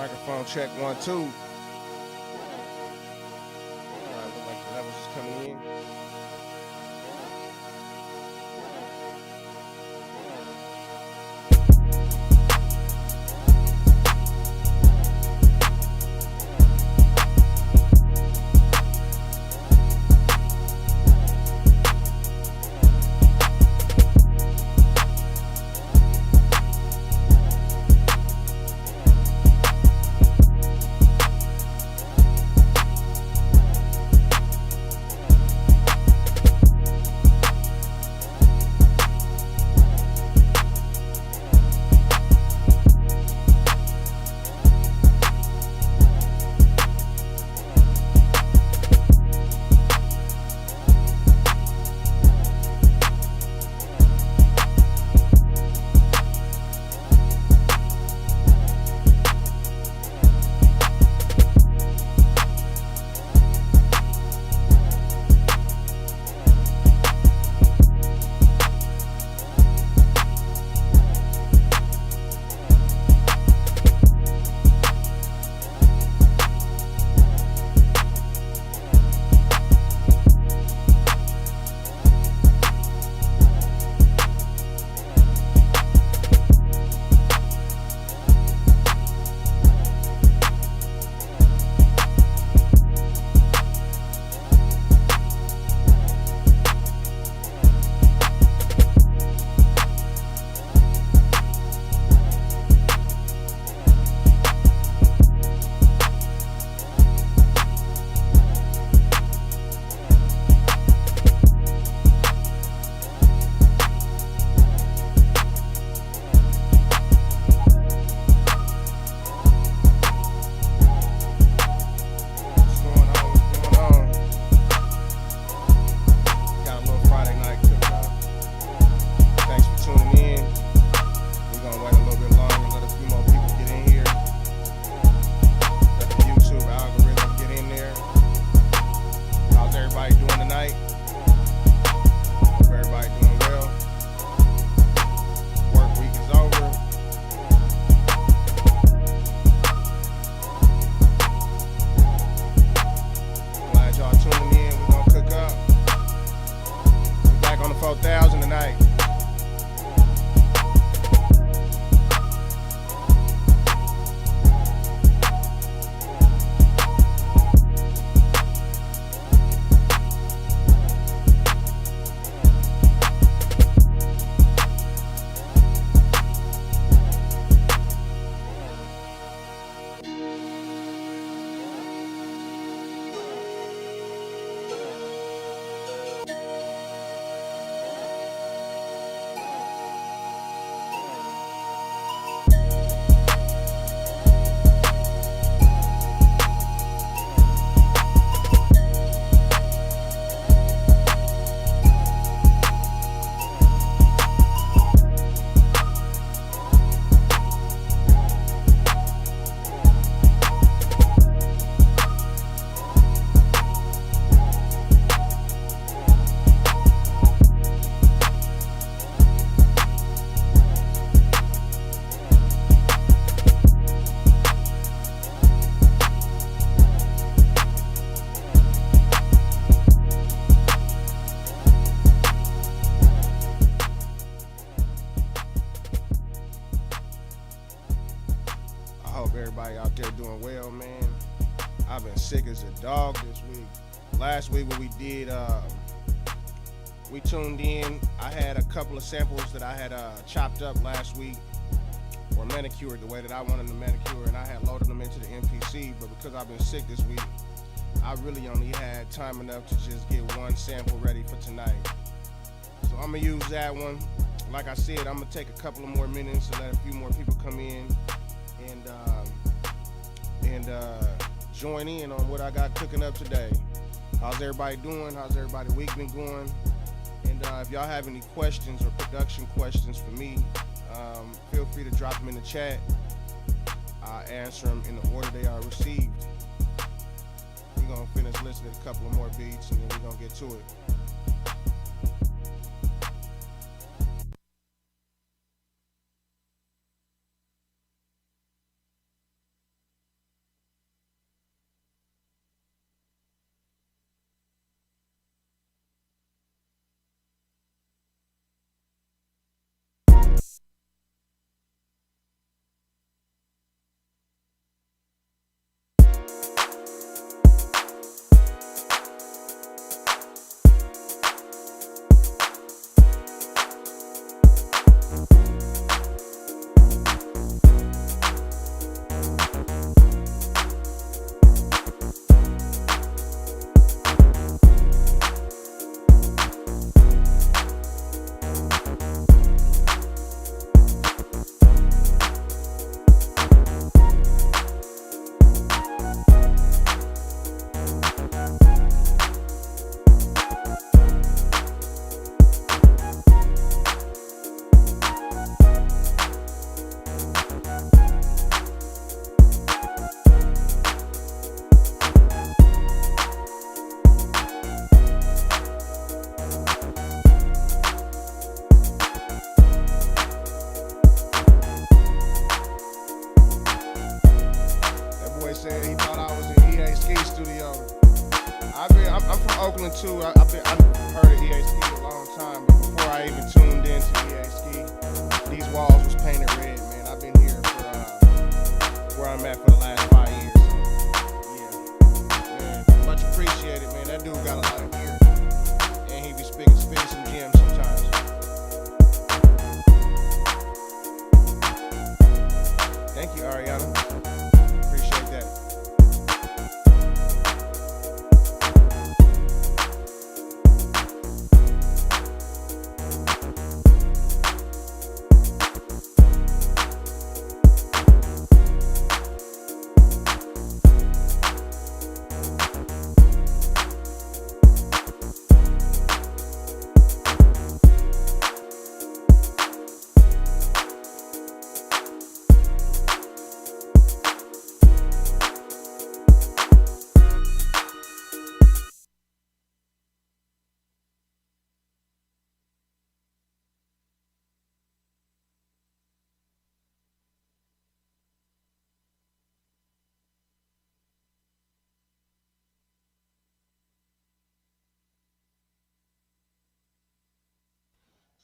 Microphone check 1 2. All right, look like the levels is coming in. What's going on? What's going on? Got a little Friday night cookout. Thanks for tuning in. We're gonna wait a little bit longer, let a few more people get in here. Let the YouTube algorithm get in there. How's everybody doing tonight? Hope everybody doing well. Work week is over. Glad y'all tuning in. We're gonna cook up. We're back on the 4,000 tonight. I hope everybody out there doing well, man. I've been sick as a dog this week. Last week when we did, we tuned in. I had a couple of samples that I had chopped up last week or manicured the way that I wanted them manicured, and I had loaded them into the MPC. But because I've been sick this week, I really only had time enough to just get one sample ready for tonight. So I'm gonna use that one. Like I said, I'm gonna take a couple of more minutes to let a few more people come in and join in on what I got cooking up today. How's everybody doing? How's everybody's week been going? And if y'all have any questions or production questions for me, feel free to drop them in the chat. I'll answer them in the order they are received. We're gonna finish listening to a couple of more beats and then we're gonna get to it. studio. I'm from Oakland too. I've heard of EA Ski a long time, but before I even tuned into EA Ski, these walls was painted red, man. I've been here for where I'm at for the last 5 years. Yeah, man, much appreciated, man. That dude got a lot of gear, and he be spitting some gems sometimes. Thank you, Ariana. Appreciate that.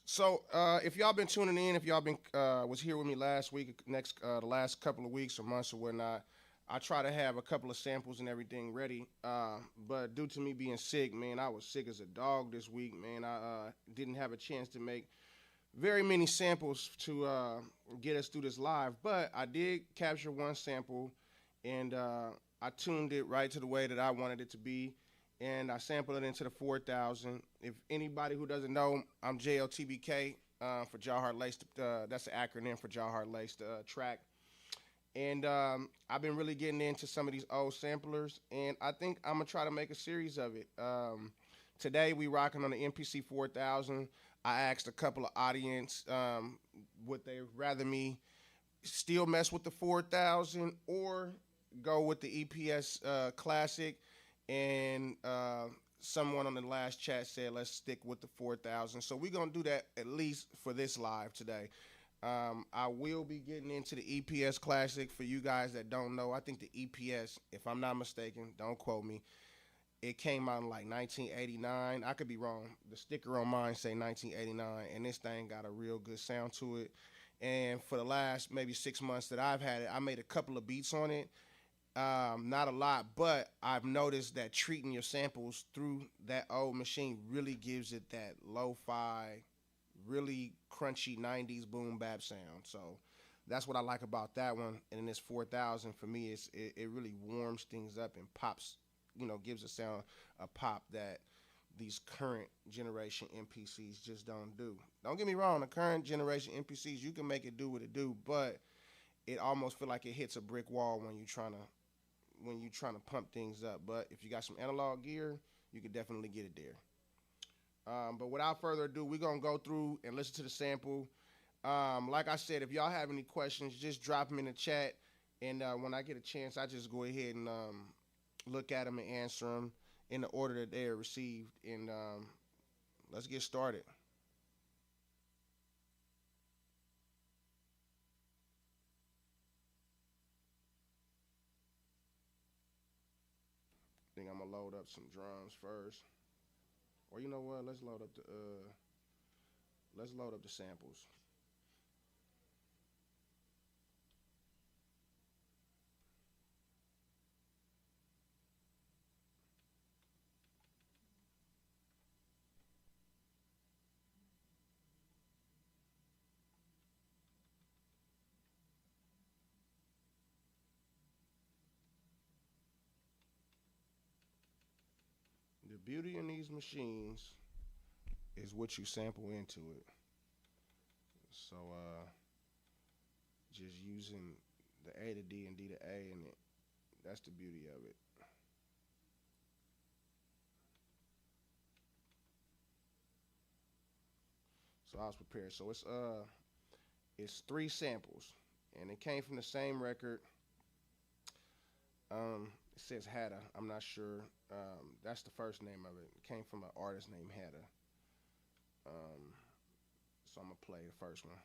So, if y'all been tuning in, if y'all been was here with me last week, the last couple of weeks or months or whatnot, I try to have a couple of samples and everything ready. But due to me being sick, man, I was sick as a dog this week, man. I didn't have a chance to make very many samples to get us through this live, but I did capture one sample, and I tuned it right to the way that I wanted it to be, and I sampled it into the 4000. If anybody who doesn't know, I'm JLTBK for Jaw Heart Lace. That's the acronym for Jaw Heart Lace track. And I've been really getting into some of these old samplers, and I think I'm gonna try to make a series of it. Today we rocking on the MPC 4000. I asked a couple of audience would they rather me still mess with the 4000 or go with the EPS Classic, and someone on the last chat said let's stick with the 4000. So we're gonna do that at least for this live today. I will be getting into the EPS Classic. For you guys that don't know, I think the EPS, if I'm not mistaken, don't quote me, it came out in like 1989. I could be wrong. The sticker on mine say 1989, and this thing got a real good sound to it. And for the last maybe 6 months that I've had it, I made a couple of beats on it. Not a lot, but I've noticed that treating your samples through that old machine really gives it that lo-fi, really crunchy 90s boom bap sound. So that's what I like about that one. And in this 4000, for me, it really warms things up and pops, gives a sound, a pop that these current generation MPCs just don't do. Don't get me wrong, the current generation MPCs, you can make it do what it do, but it almost feel like it hits a brick wall when you trying to pump things up. But if you got some analog gear, you can definitely get it there. But without further ado, we're going to go through and listen to the sample. Like I said, if y'all have any questions, just drop them in the chat. And when I get a chance, I just go ahead and look at them and answer them in the order that they are received. And let's get started. I think I'm going to load up some drums first. Or you know what? Let's load up the samples. The beauty in these machines is what you sample into it. So just using the A to D and D to A, and that's the beauty of it. So I was prepared. So it's three samples, and it came from the same record. It says Hatta. I'm not sure. That's the first name of it. It came from an artist named Hatta. Um, so I'm gonna play the first one.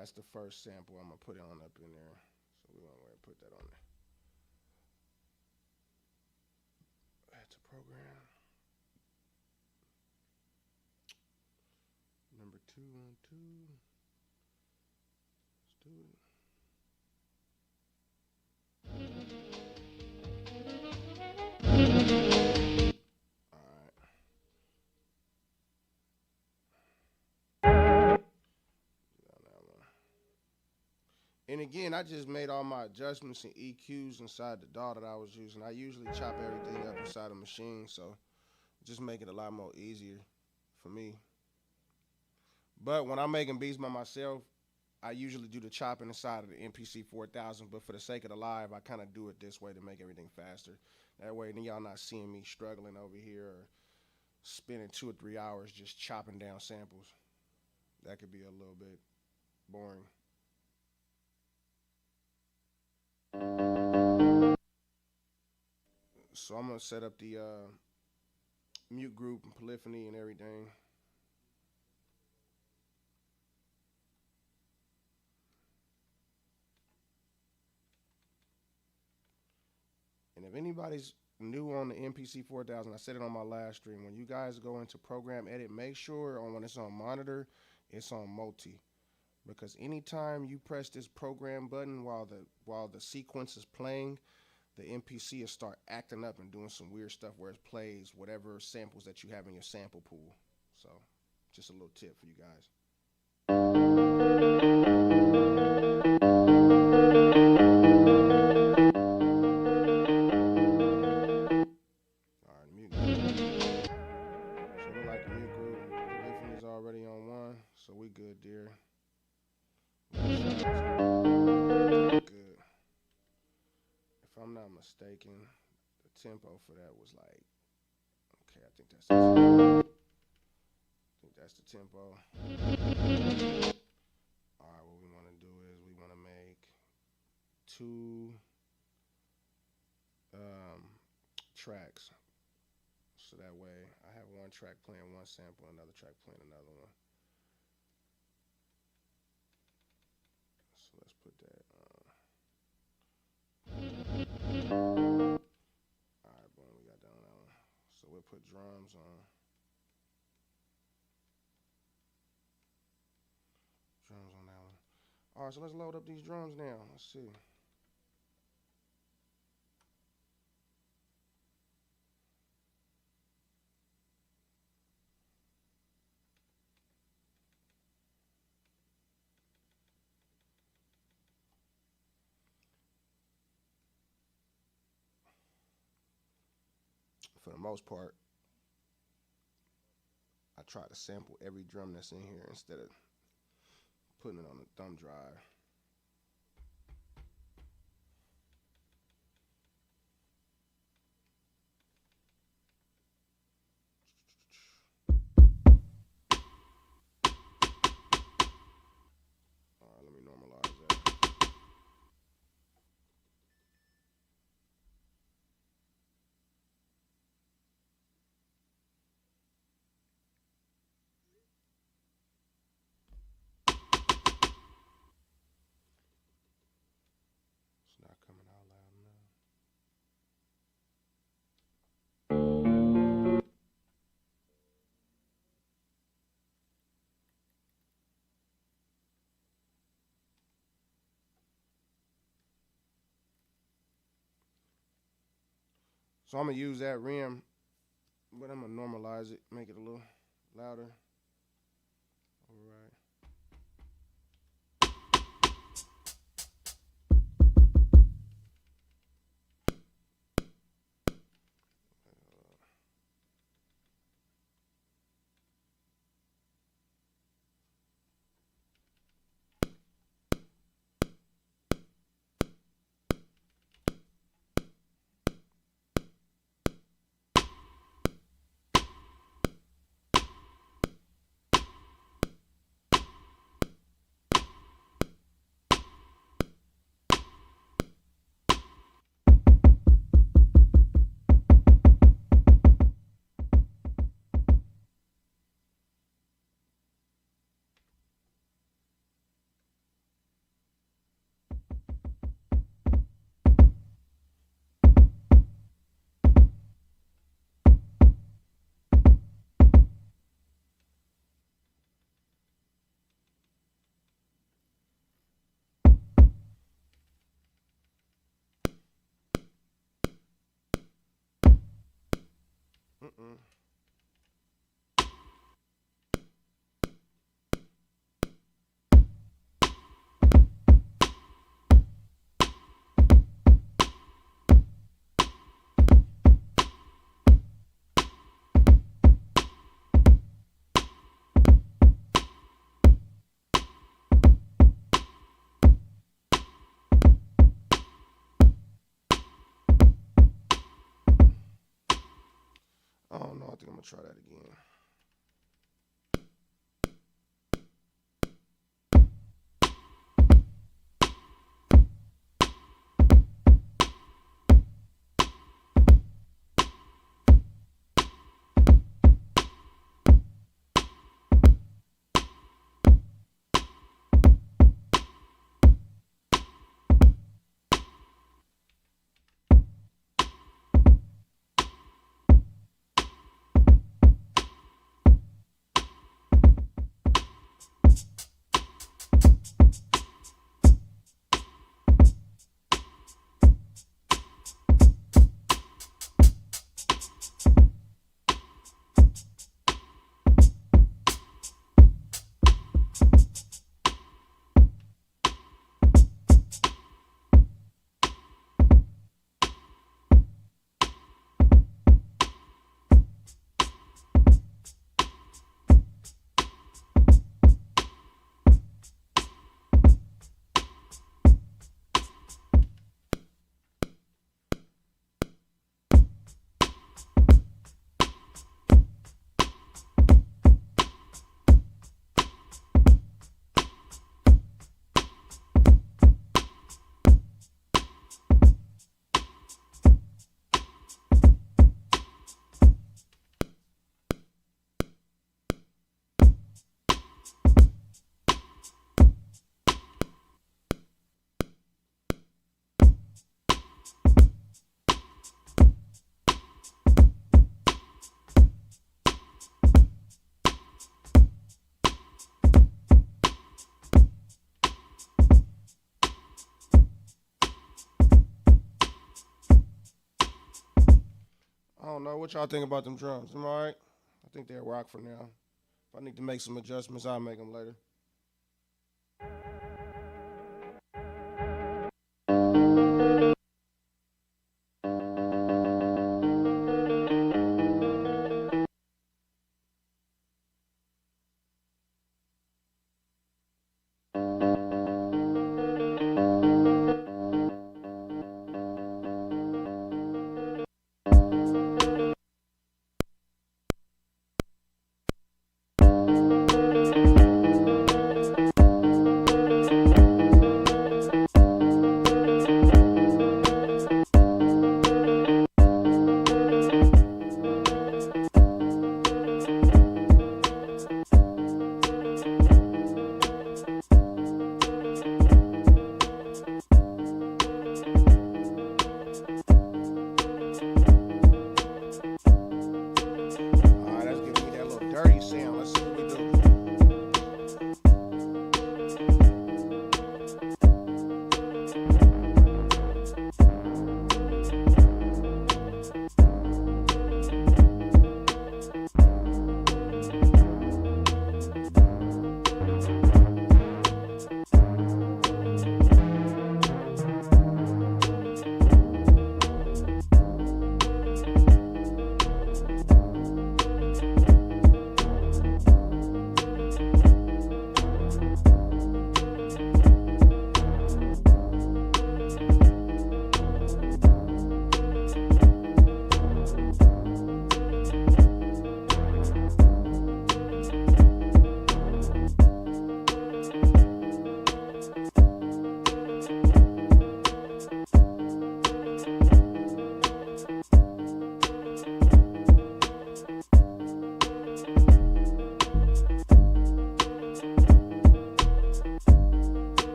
That's the first sample. I'm gonna put it on up in there. So we're gonna go ahead and put that on there. Add to program. Number 2 on 2. Let's do it. And again, I just made all my adjustments and EQs inside the DAW that I was using. I usually chop everything up inside the machine, so just make it a lot more easier for me. But when I'm making beats by myself, I usually do the chopping inside of the MPC 4000, but for the sake of the live, I kind of do it this way to make everything faster. That way, then y'all not seeing me struggling over here or spending 2 or 3 hours just chopping down samples. That could be a little bit boring. So I'm gonna set up the mute group and polyphony and everything. And if anybody's new on the MPC 4000, I said it on my last stream, when you guys go into program edit, make sure when it's on monitor, it's on multi. Because anytime you press this program button while the sequence is playing, the MPC will start acting up and doing some weird stuff where it plays whatever samples that you have in your sample pool. So just a little tip for you guys. Alright, mute group. So we like the mute group. Polyphony's already on 1, so we good there. Good. If I'm not mistaken, the tempo for that was like, okay, I think that's the tempo. Alright, what we want to do is we want to make 2 tracks. So that way I have one track playing one sample, another track playing another one. So let's put that Alright, boom, we got that on that one. So we'll put drums on. Drums on that one. Alright, so let's load up these drums now. Let's see. For the most part, I try to sample every drum that's in here instead of putting it on the thumb drive. Alright, let me normalize that. It's not coming out loud enough. So I'm gonna use that rim, but I'm gonna normalize it, make it a little louder. All right. Mm. I don't know. I think I'm gonna try that again. I don't know what y'all think about them drums. Am I alright? I think they'll rock for now. If I need to make some adjustments, I'll make them later.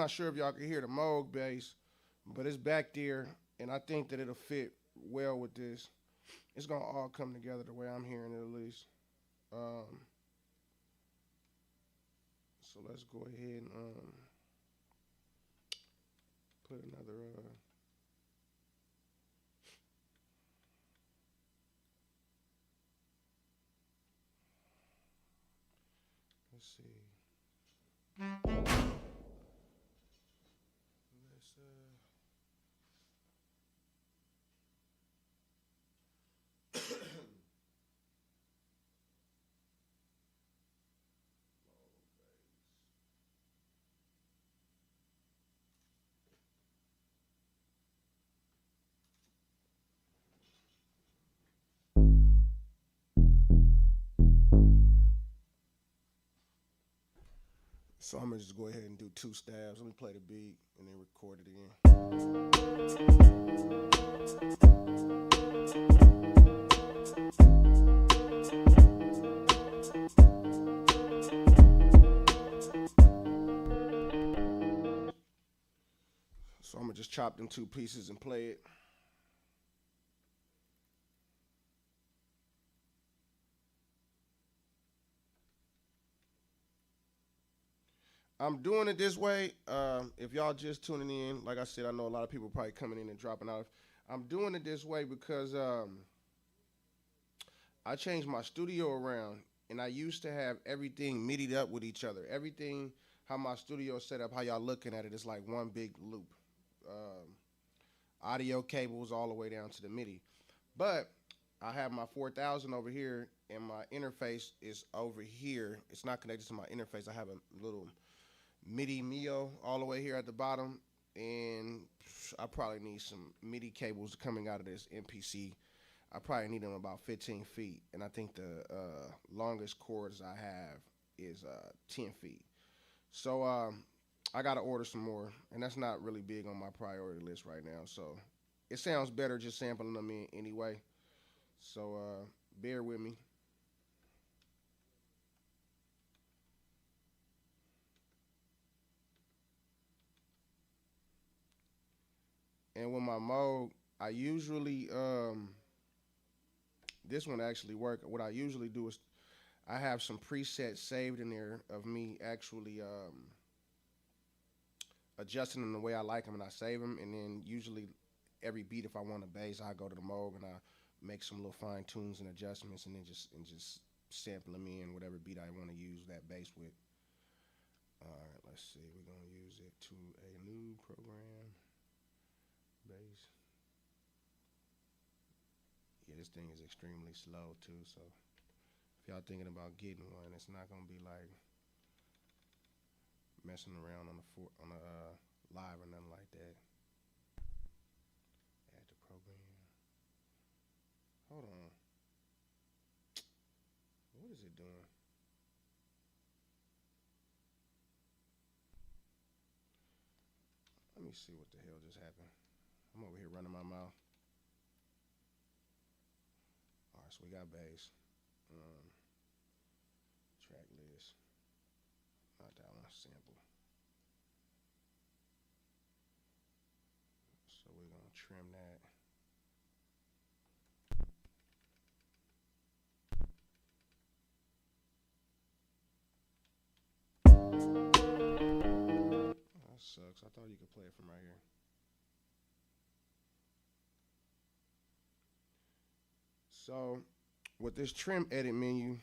not sure if y'all can hear the Moog bass, but it's back there, and I think that it'll fit well with this. It's gonna all come together the way I'm hearing it at least. Um, so let's go ahead and put another. Let's see. Let's So I'm gonna just go ahead and do two stabs. Let me play the beat and then record it again. So I'm gonna just chop them two pieces and play it. I'm doing it this way. If y'all just tuning in, like I said, I know a lot of people probably coming in and dropping out. I'm doing it this way because I changed my studio around, and I used to have everything midied up with each other. Everything, how my studio is set up, how y'all looking at it, is like one big loop. Um, Audio cables all the way down to the MIDI. But I have my 4000 over here, and my interface is over here. It's not connected to my interface. I have a little MIDI Mio all the way here at the bottom, and I probably need some MIDI cables coming out of this MPC. I probably need them about 15 feet, and I think the longest cords I have is 10 feet. So I got to order some more, and that's not really big on my priority list right now. So it sounds better just sampling them in anyway. So bear with me. And with my Moog, I usually this one actually work. What I usually do is I have some presets saved in there of me actually adjusting them the way I like them, and I save them. And then usually every beat, if I want a bass, I go to the Moog and I make some little fine tunes and adjustments, and then just sample them in whatever beat I want to use that bass with. All right, let's see. We're gonna use it to a new program. Bass. Yeah, this thing is extremely slow too. So if y'all thinking about getting one, it's not gonna be like messing around on the live or nothing like that. Add the program. Hold on. What is it doing? Let me see what the hell just happened. I'm over here running my mouth. All right, so we got bass. Track list. Not that one. Sample. So we're gonna trim that. Oh, that sucks. I thought you could play it from right here. So with this trim edit menu,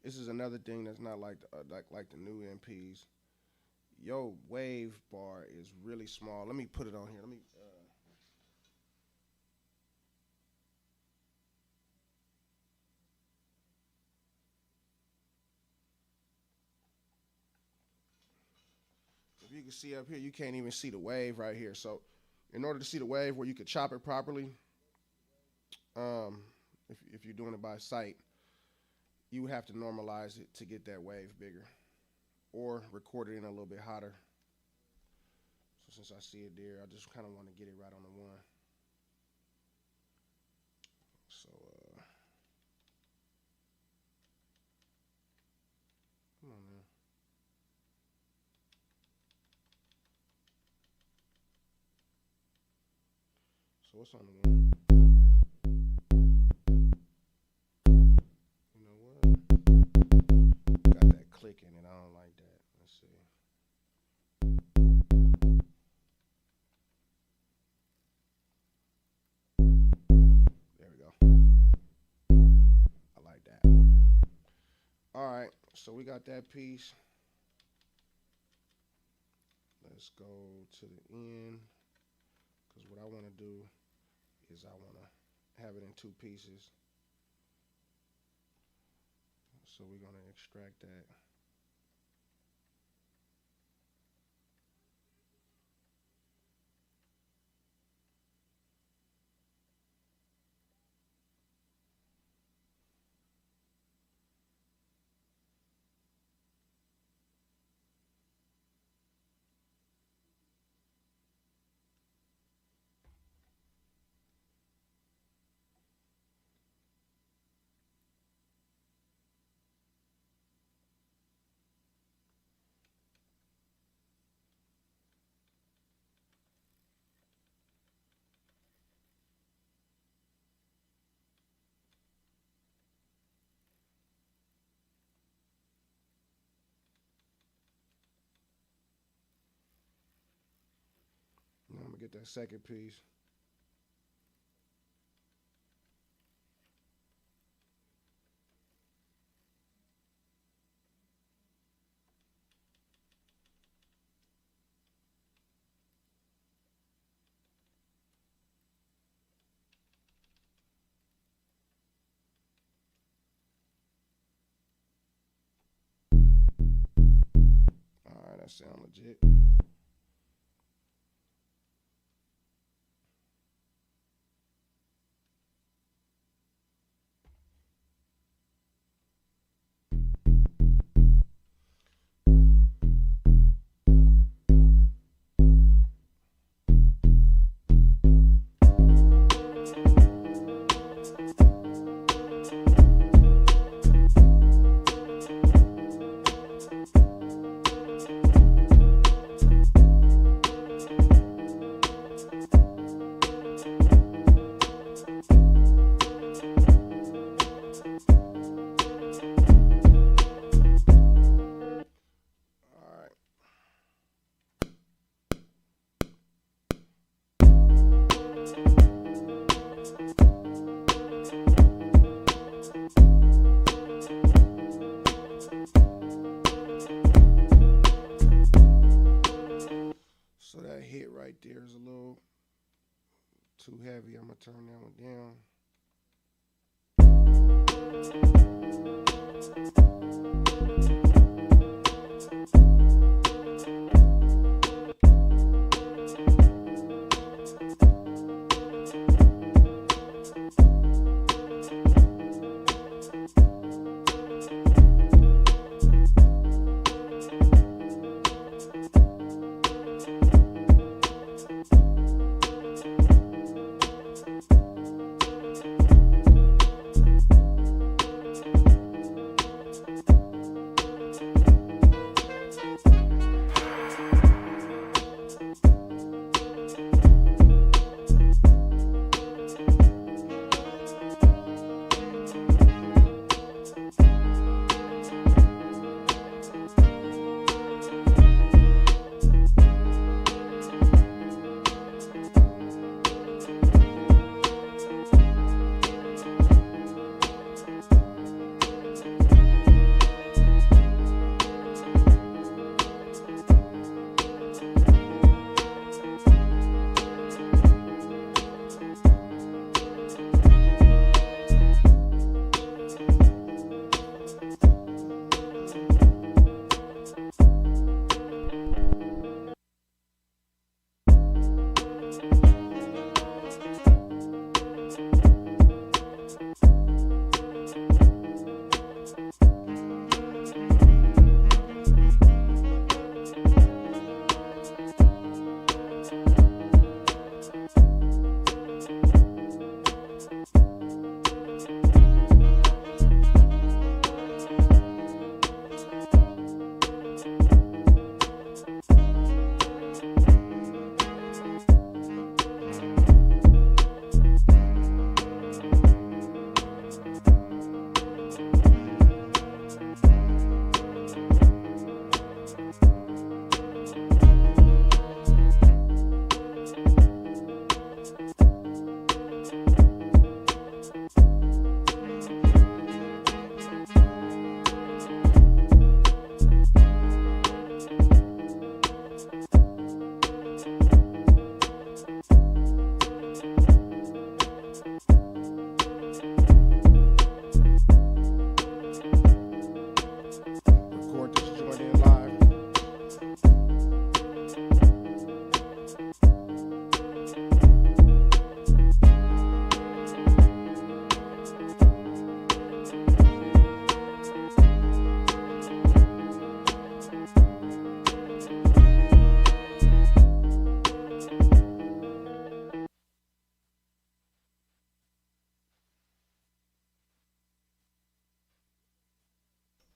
this is another thing that's not like like the new MPs. Yo, wave bar is really small. Let me put it on here. Let me. If you can see up here, you can't even see the wave right here. So, in order to see the wave where you could chop it properly, um, if you're doing it by sight, you would have to normalize it to get that wave bigger, or record it in a little bit hotter. So since I see it there, I just kind of want to get it right on the one. So come on now. So what's on the one? You know what? Got that click in it. I don't like that. Let's see. There we go. I like that. All right. So we got that piece. Let's go to the end. Because what I want to do is I want to have it in two pieces. So we're going to extract that. Now I'm going to get that second piece. All right, that sounds legit. So that hit right there is a little too heavy. I'm going to turn that one down.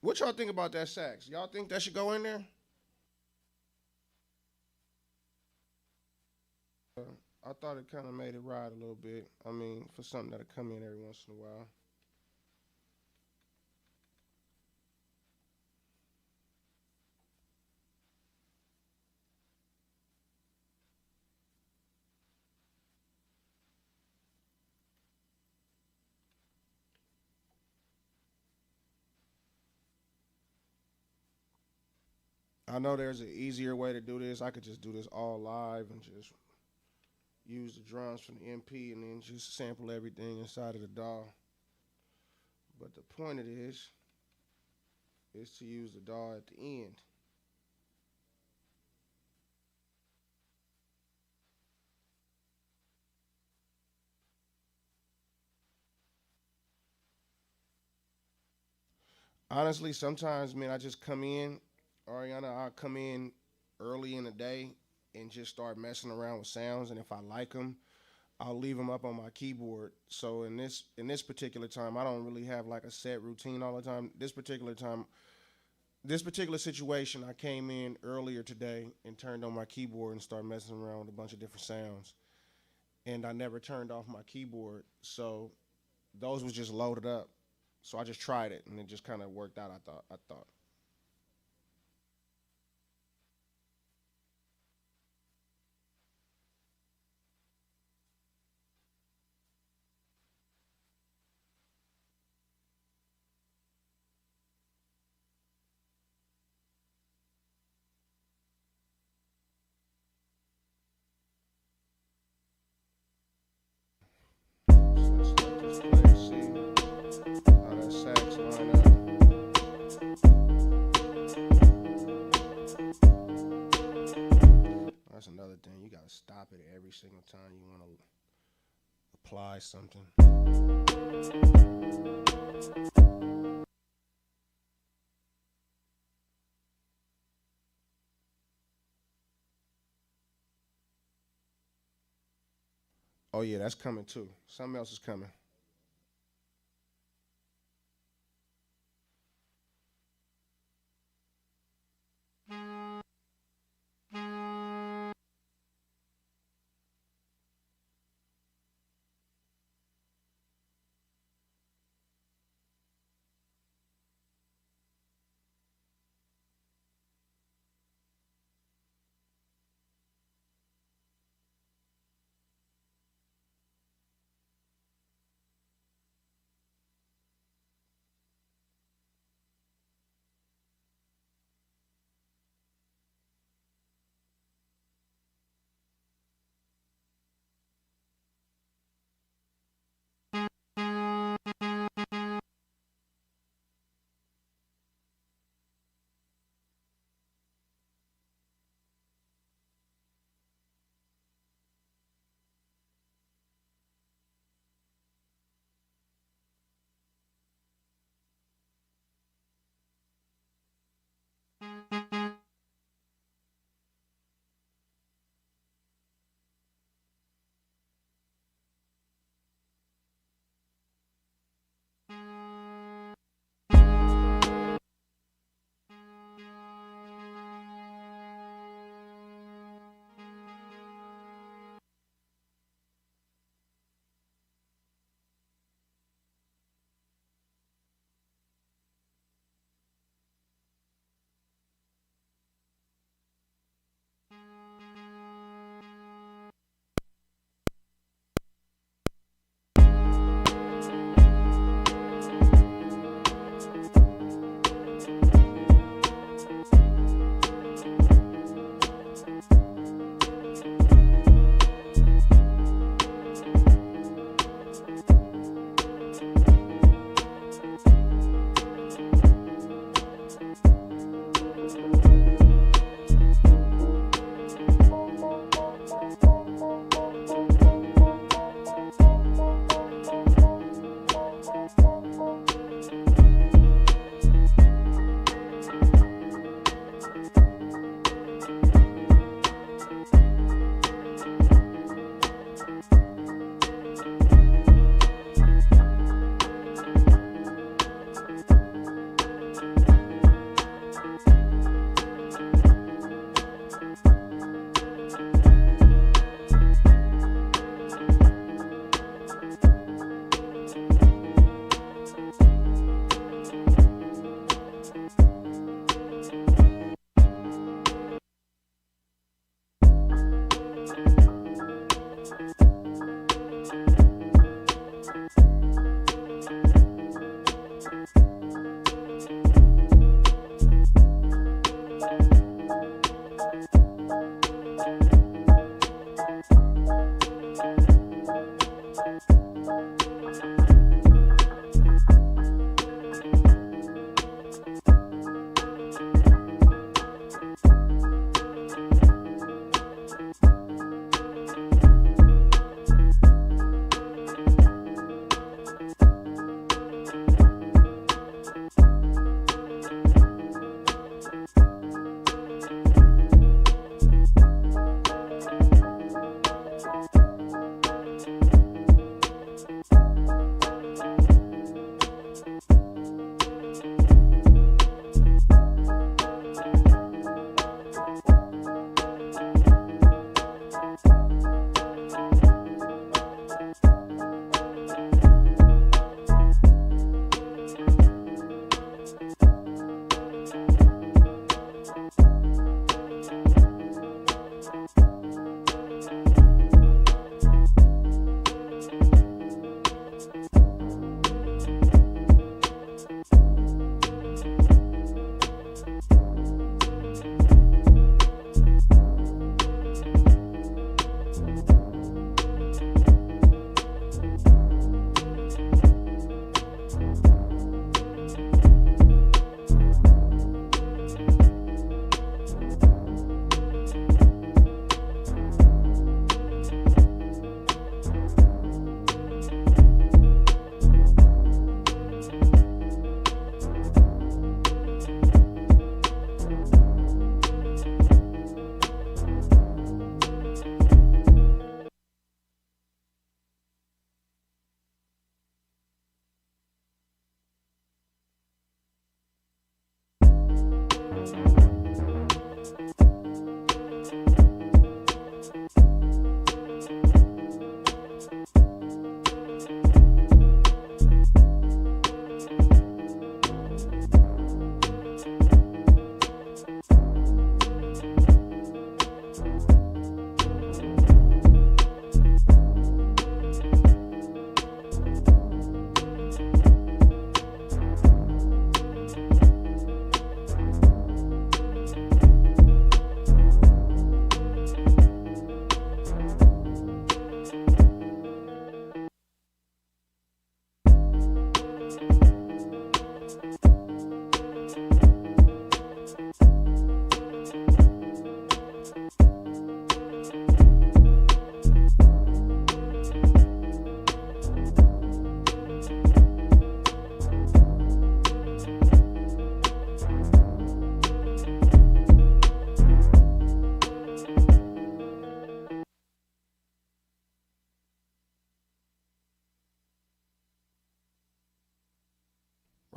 What y'all think about that sax? Y'all think that should go in there? I thought it kind of made it ride a little bit. I mean, for something that'll come in every once in a while. I know there's an easier way to do this. I could just do this all live and just use the drums from the MP and then just sample everything inside of the DAW. But the point of this is to use the DAW at the end. Honestly, sometimes, man, I just come in, Ariana, I'll come in early in the day and just start messing around with sounds. And if I like them, I'll leave them up on my keyboard. So in this particular time, I don't really have like a set routine all the time. This particular situation, I came in earlier today and turned on my keyboard and started messing around with a bunch of different sounds. And I never turned off my keyboard, so those was just loaded up. So I just tried it, and it just kind of worked out. I thought. So let's let this play and see how that sax line up. That's another thing. You gotta stop it every single time you want to apply something. Oh yeah, that's coming too. Something else is coming.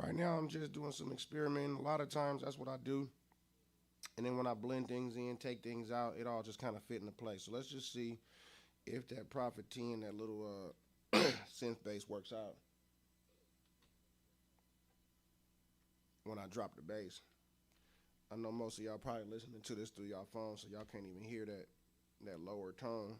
Right now, I'm just doing some experimenting. A lot of times, that's what I do. And then when I blend things in, take things out, it all just kind of fit into place. So let's just see if that Prophet 10, that little synth bass works out when I drop the bass. I know most of y'all probably listening to this through y'all phone, so y'all can't even hear that lower tone.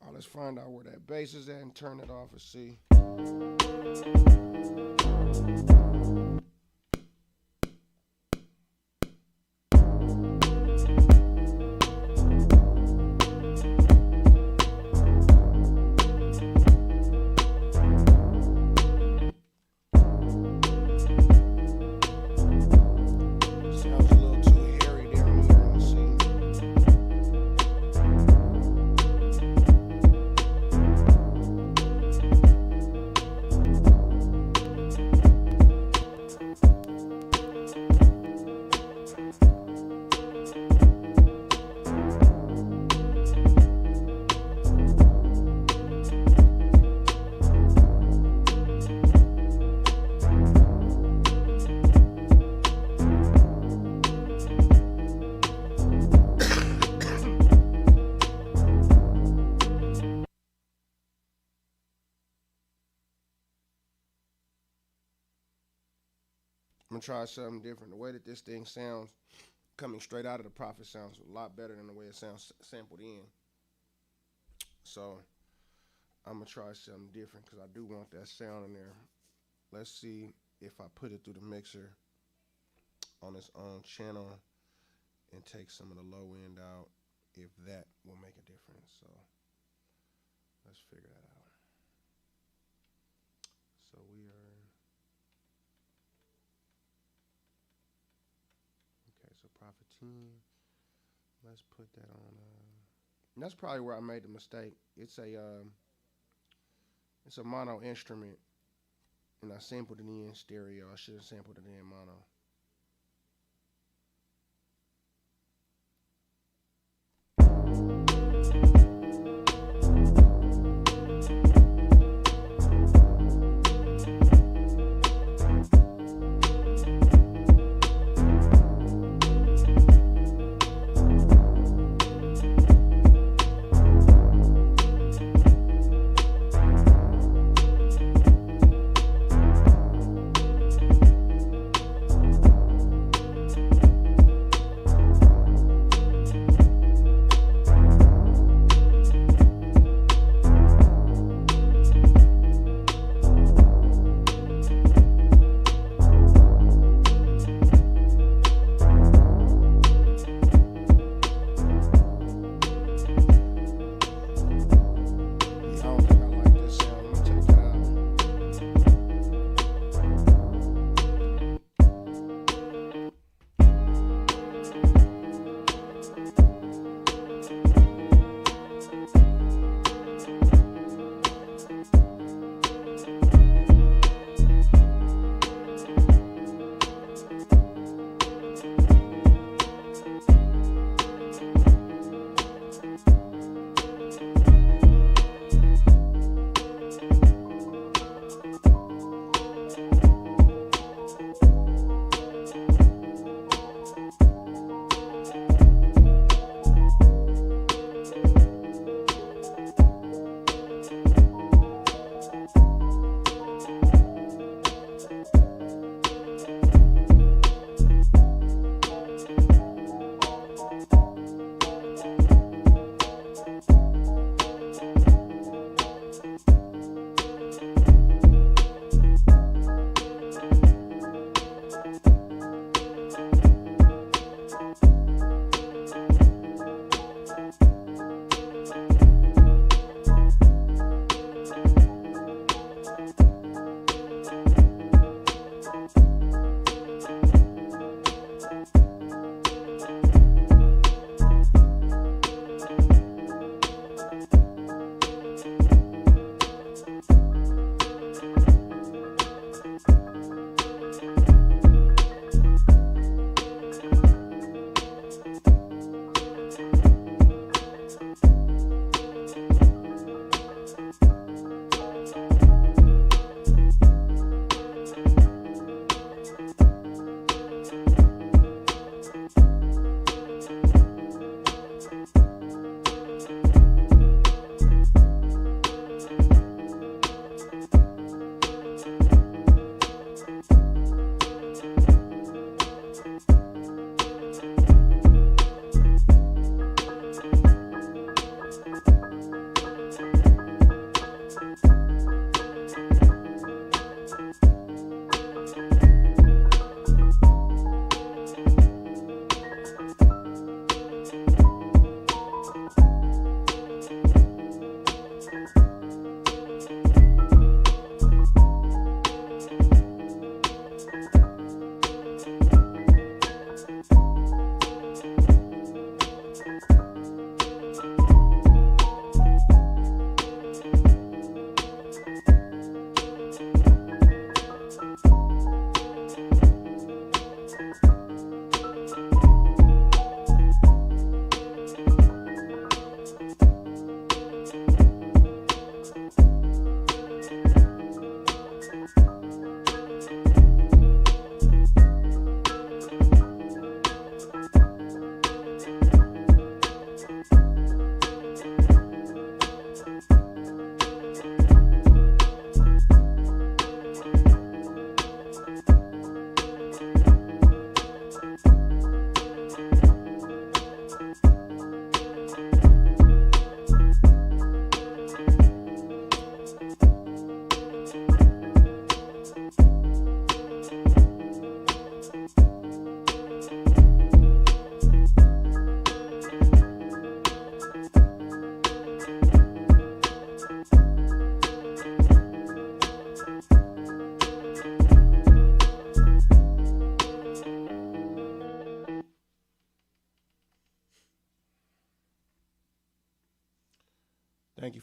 All right, let's find out where that bass is at and turn it off and see. I'm gonna try something different. The way that this thing sounds, coming straight out of the Prophet, sounds a lot better than the way it sounds sampled in. So I'm gonna try something different because I do want that sound in there. Let's see if I put it through the mixer on its own channel and take some of the low end out, if that will make a difference. So let's figure that out. So we are, okay, so Prophet 10, let's put that on, that's probably where I made the mistake. It's a mono instrument, and I sampled it in stereo. I should have sampled it in mono.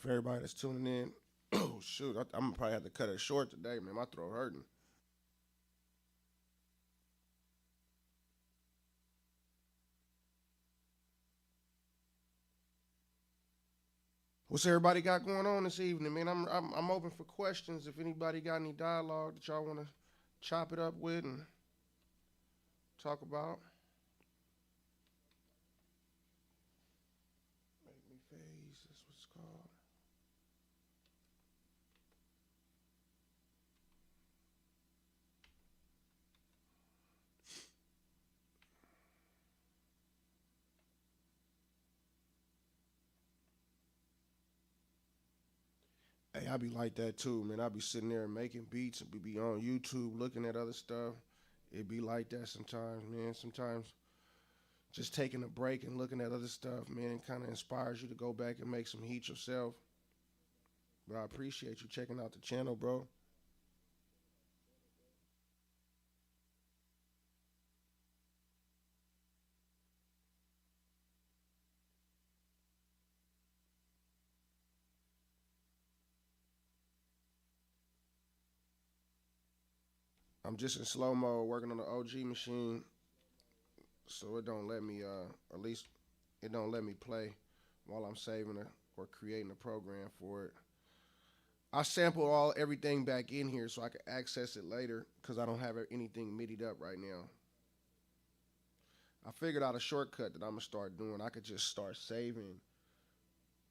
For everybody that's tuning in, oh shoot, I'm gonna probably have to cut it short today, man. My throat hurting. What's everybody got going on this evening, man? I'm open for questions. If anybody got any dialogue that y'all want to chop it up with and talk about, make me phase. That's what it's called. Hey, I be like that too, man. I be sitting there making beats and be on YouTube looking at other stuff. It be like that sometimes, man. Sometimes just taking a break and looking at other stuff, man, kind of inspires you to go back and make some heat yourself. But I appreciate you checking out the channel, bro. I'm just in slow mo working on the OG machine, so it don't let me, at least it don't let me play while I'm saving it or creating a program for it. I sample all everything back in here so I can access it later because I don't have anything midied up right now. I figured out a shortcut that I'm gonna start doing. I could just start saving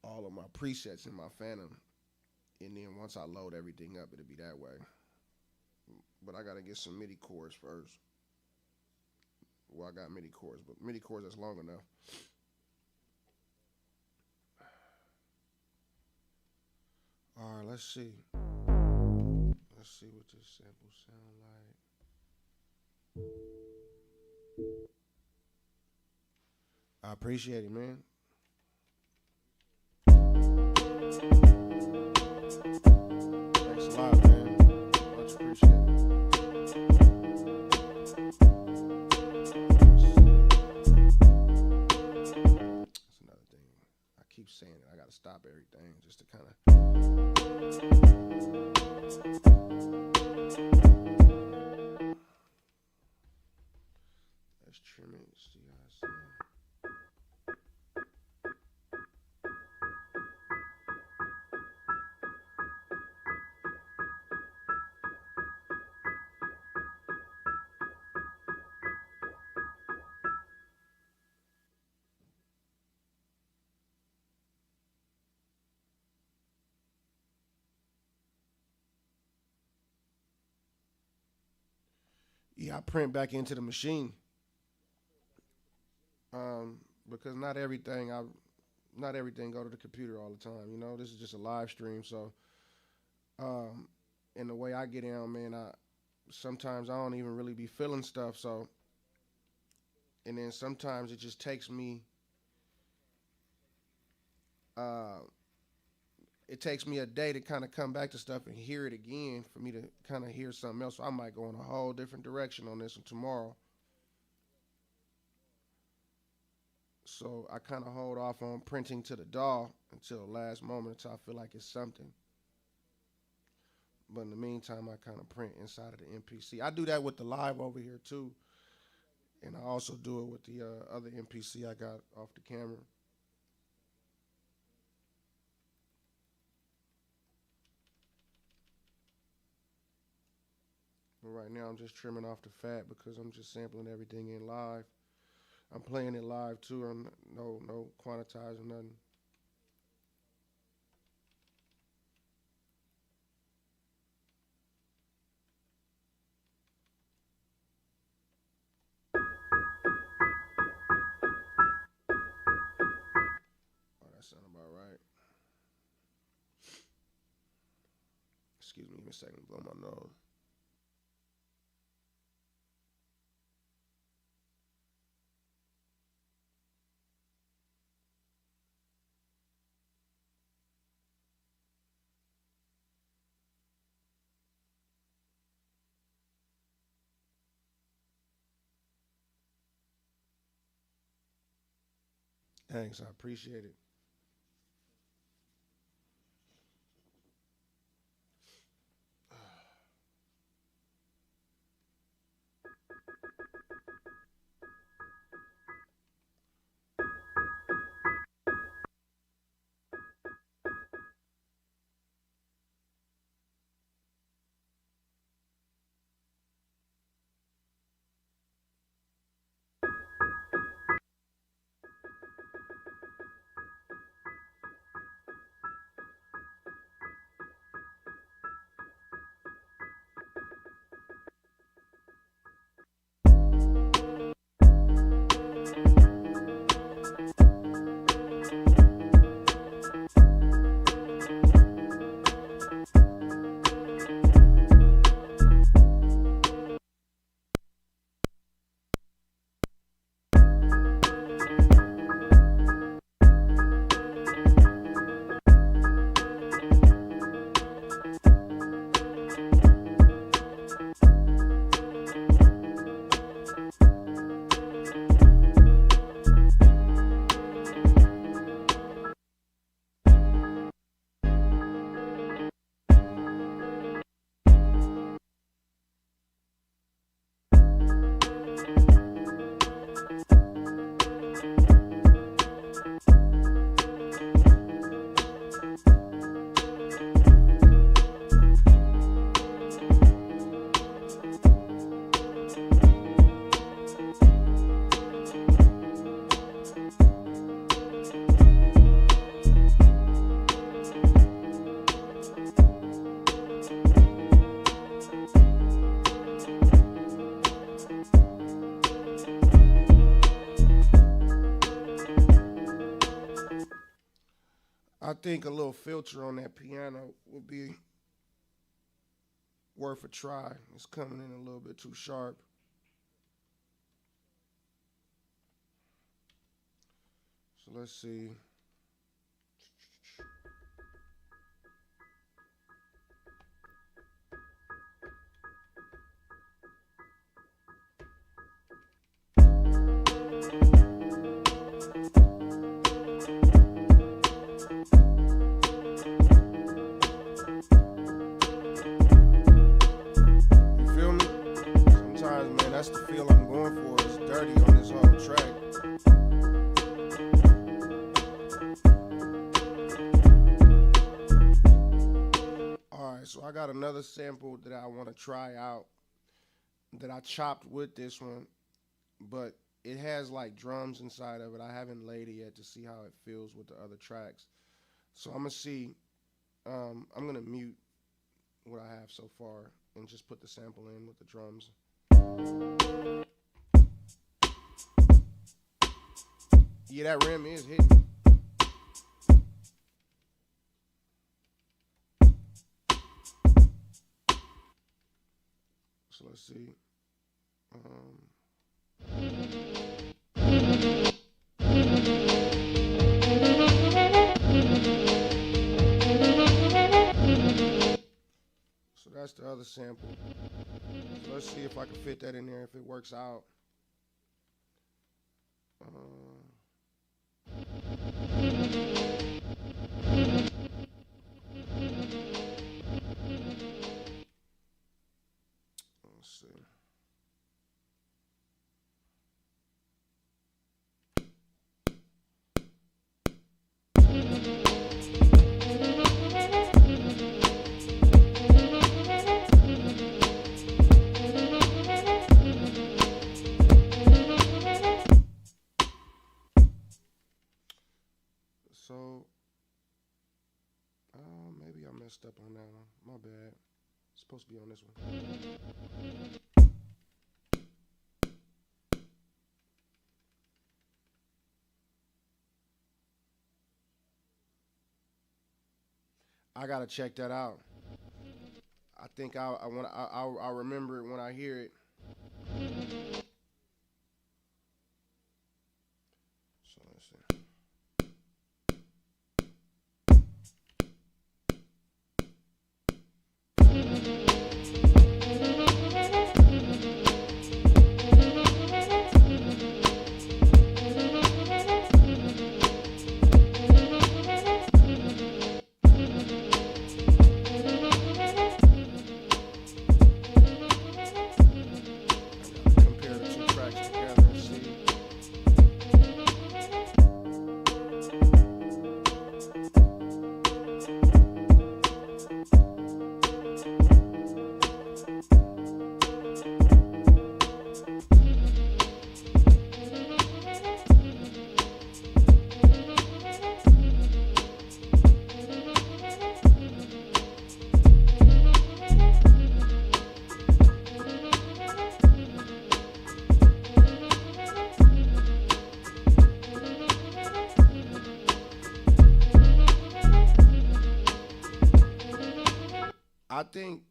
all of my presets in my Phantom, and then once I load everything up, it'll be that way. But I gotta get some MIDI chords first. Well, I got MIDI chords, but MIDI chords that's long enough. All right, let's see. Let's see what this sample sound like. I appreciate it, man. Thanks a lot, man. Much appreciated. That's another thing. I keep saying it. I gotta stop everything just to kind of. Let's trim it. See how it sounds. Yeah, I print back into the machine, um, because not everything go to the computer all the time. You know, this is just a live stream, so um, and the way I get down, man, I sometimes I don't even really be feeling stuff. So, and then sometimes it just takes me, uh, it takes me a day to kind of come back to stuff and hear it again for me to kind of hear something else. So I might go in a whole different direction on this one tomorrow. So I kind of hold off on printing to the DAW until the last moment until I feel like it's something. But in the meantime, I kind of print inside of the MPC. I do that with the live over here too, and I also do it with the other MPC I got off the camera. But right now, I'm just trimming off the fat because I'm just sampling everything in live. I'm playing it live too. I'm no quantizer, nothing. Oh, that sound about right. Excuse me, a second. Blow my nose. Thanks, I appreciate it. think a little filter on that piano would be worth a try. It's coming in a little bit too sharp. So let's see. You feel me? Sometimes, man, that's the feel I'm going for. It's dirty on this whole track. Alright, so I got another sample that I want to try out that I chopped with this one, but it has like drums inside of it. I haven't laid it yet to see how it feels with the other tracks. So I'm gonna see. I'm gonna mute what I have so far and just put the sample in with the drums. Yeah, that rim is hitting. So let's see. So that's the other sample. So let's see if I can fit that in there, if it works out. Let's see. So, maybe I messed up on that one. My bad. It's supposed to be on this one. I gotta check that out. I think I'll remember it when I hear it. So let's see. Compare the two tracks together and see. I think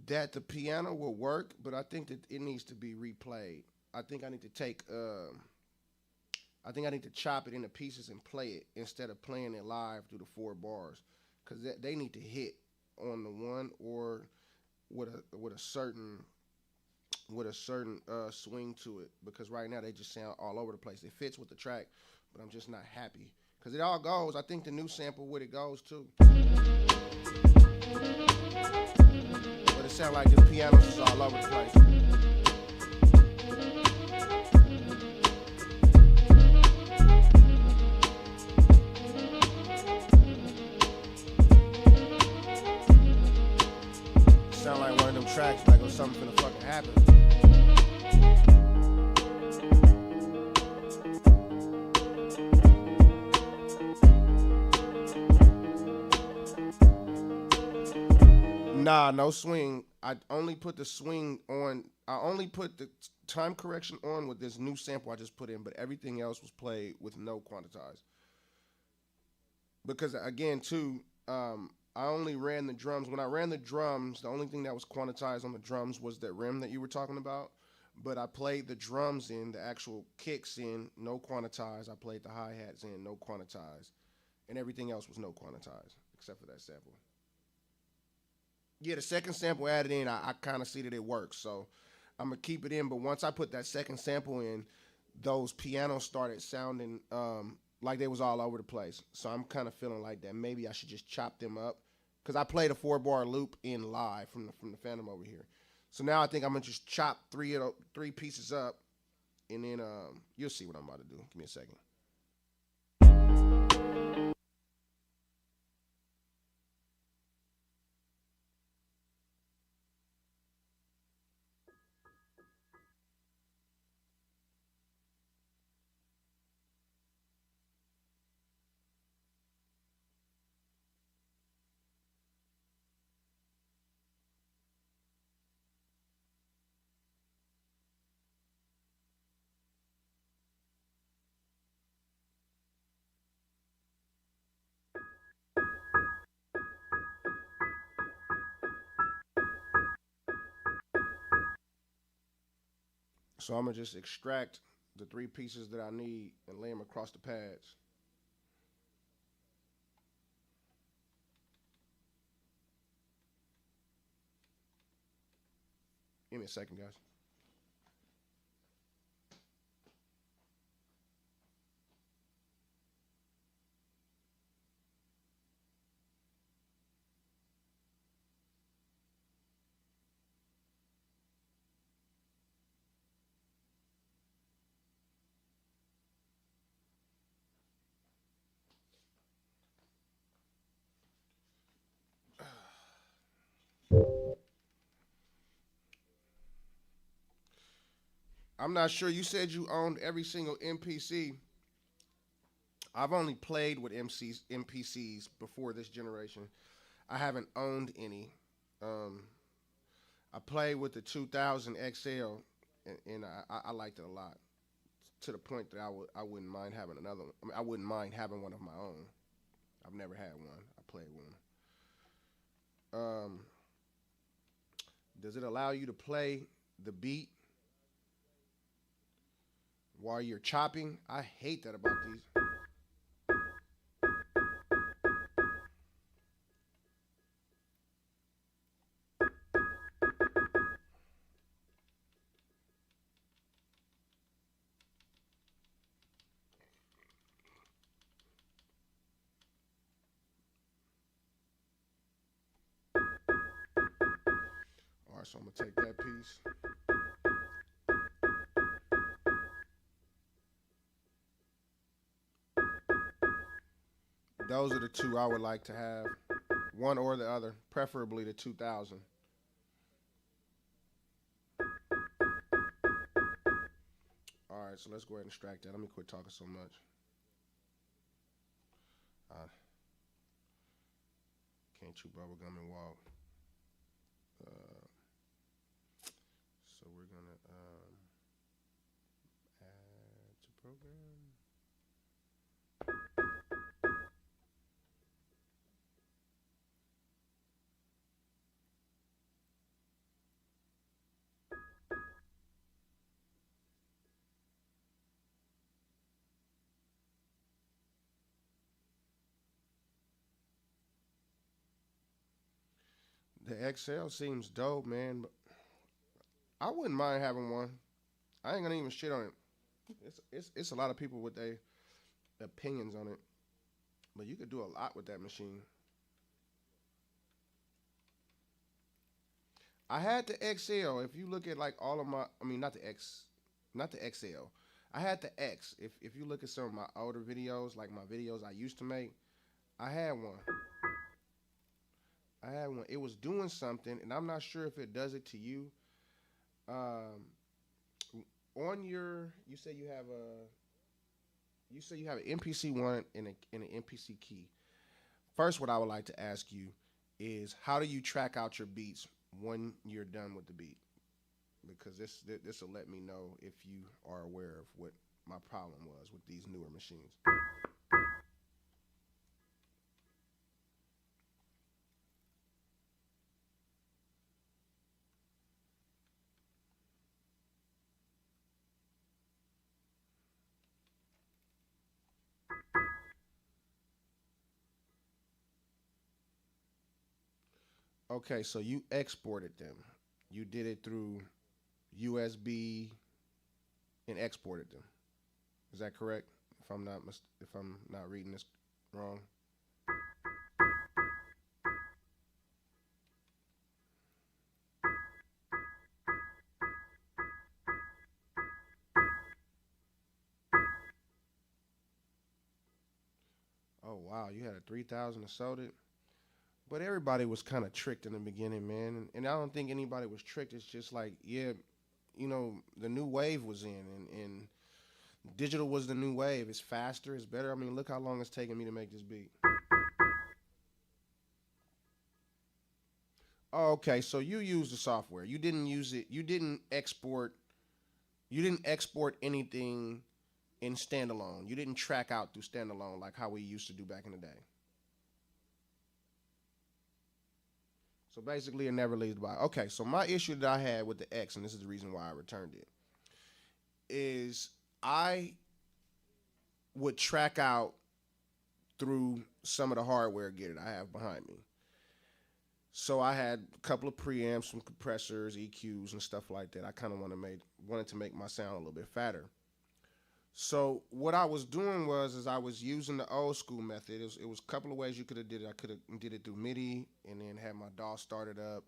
that the piano will work, but I think that it needs to be replayed. I think I need to take I think I need to chop it into pieces and play it instead of playing it live through the 4 bars, because they need to hit on the one or with a certain swing to it. Because right now they just sound all over the place. It fits with the track, but I'm just not happy because it all goes. I think the new sample with it goes too. But it sounds like this piano is all over the place. Sound like one of them tracks like was something finna fucking happen. Nah, no swing. I only put the swing on. I only put the time correction on with this new sample I just put in, but everything else was played with no quantized. because again, too, I only ran the drums. When I ran the drums, the only thing that was quantized on the drums was that rim that you were talking about. But I played the drums in, the actual kicks in, no quantized. I played the hi hats in, no quantized, and everything else was no quantized except for that sample. Yeah, the second sample added in, I kind of see that it works. So I'm gonna keep it in. But once I put that second sample in, those pianos started sounding like they was all over the place. So I'm kind of feeling like that maybe I should just chop them up because I played a 4 bar loop in live from the Phantom over here. So now I think I'm gonna just chop three pieces up, and then you'll see what I'm about to do. Give me a second. So I'm gonna just extract the three pieces that I need and lay them across the pads. Give me a second, guys. I'm not sure. You said you owned every single MPC. I've only played with MPCs before this generation. I haven't owned any. Um, I played with the 2000 XL, and I liked it a lot to the point that I wouldn't mind having another one. I mean, I wouldn't mind having one of my own. I've never had one. I played one. Um, does it allow you to play the beat while you're chopping? I hate that about these. All right, so I'm gonna take that piece. Those are the two I would like to have, one or the other, preferably the 2000. All right, so let's go ahead and extract that. Let me quit talking so much. I can't chew bubble gum and walk. Uh, so we're gonna add to program. The XL seems dope, man. But I wouldn't mind having one. I ain't gonna even shit on it. It's a lot of people with their opinions on it, but you could do a lot with that machine. I had the XL. If you look at like all of my, I mean not the X, not the XL. I had the X. If you look at some of my older videos, like my videos I used to make, I had one. I had one. It was doing something, and I'm not sure if it does it to you. Um, on your, you say you have an MPC one and an MPC key. First, what I would like to ask you is how do you track out your beats when you're done with the beat? Because this will let me know if you are aware of what my problem was with these newer machines. Okay, so you exported them. You did it through USB and exported them. Is that correct? If I'm not reading this wrong. Oh wow, you had a 3,000 assaulted. But everybody was kind of tricked in the beginning, man. And I don't think anybody was tricked. It's just like, yeah, the new wave was in, and digital was the new wave. It's faster, it's better. I mean, look how long it's taken me to make this beat. Oh, okay, so you used the software. You didn't use it. You didn't export. You didn't export anything in standalone. You didn't track out through standalone like how we used to do back in the day. So basically, it never leaves the box. Okay, so my issue that I had with the X, and this is the reason why I returned it, is I would track out through some of the hardware gear that I have behind me. So I had a couple of preamps, some compressors, EQs, and stuff like that. I kind of wanted to make my sound a little bit fatter. So what I was doing is I was using the old school method. It was a couple of ways you could have did it. I could have did it through MIDI and then had my DAW started up.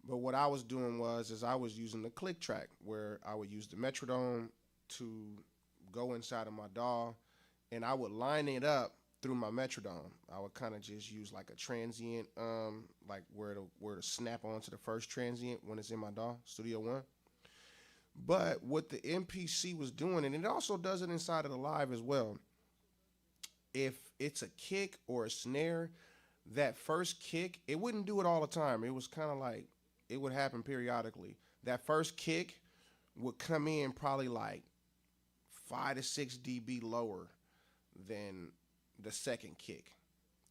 But what I was doing is I was using the click track where I would use the metronome to go inside of my DAW, and I would line it up through my metronome. I would kind of just use like a transient, like where to snap onto the first transient when it's in my DAW, Studio One. But what the MPC was doing, and it also does it inside of the live as well, if it's a kick or a snare, that first kick, it wouldn't do it all the time. It was kind of like, it would happen periodically. That first kick would come in probably like 5 to 6 dB lower than the second kick.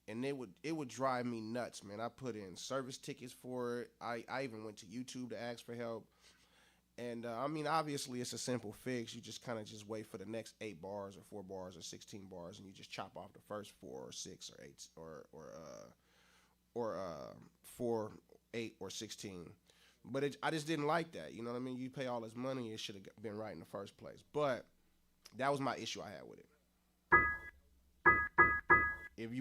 And it would drive me nuts, man. I put in service tickets for it. I even went to YouTube to ask for help. And I mean, obviously, it's a simple fix. You just kind of just wait for the next 8 bars or 4 bars or 16 bars, and you just chop off the first 4 or 6 or 8 or 4, 8 or 16. But I just didn't like that. You know what I mean? You pay all this money, it should have been right in the first place. But that was my issue I had with it. If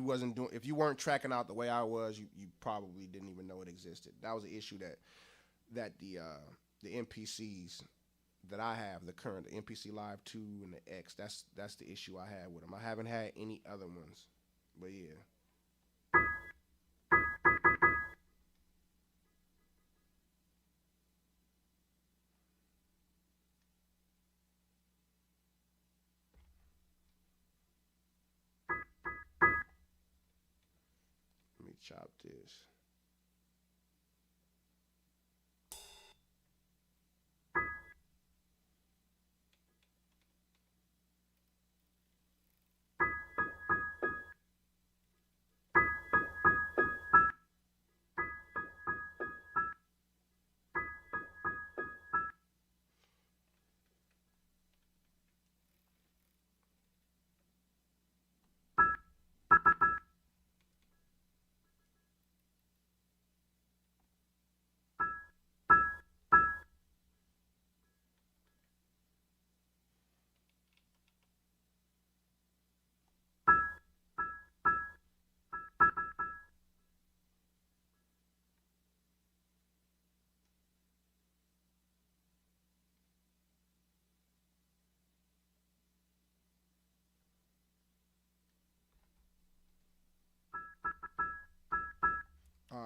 you weren't tracking out the way I was, you probably didn't even know it existed. That was the issue that the MPCs that I have, the MPC Live 2 and the X, that's the issue I had with them. I haven't had any other ones, but yeah. Let me chop this.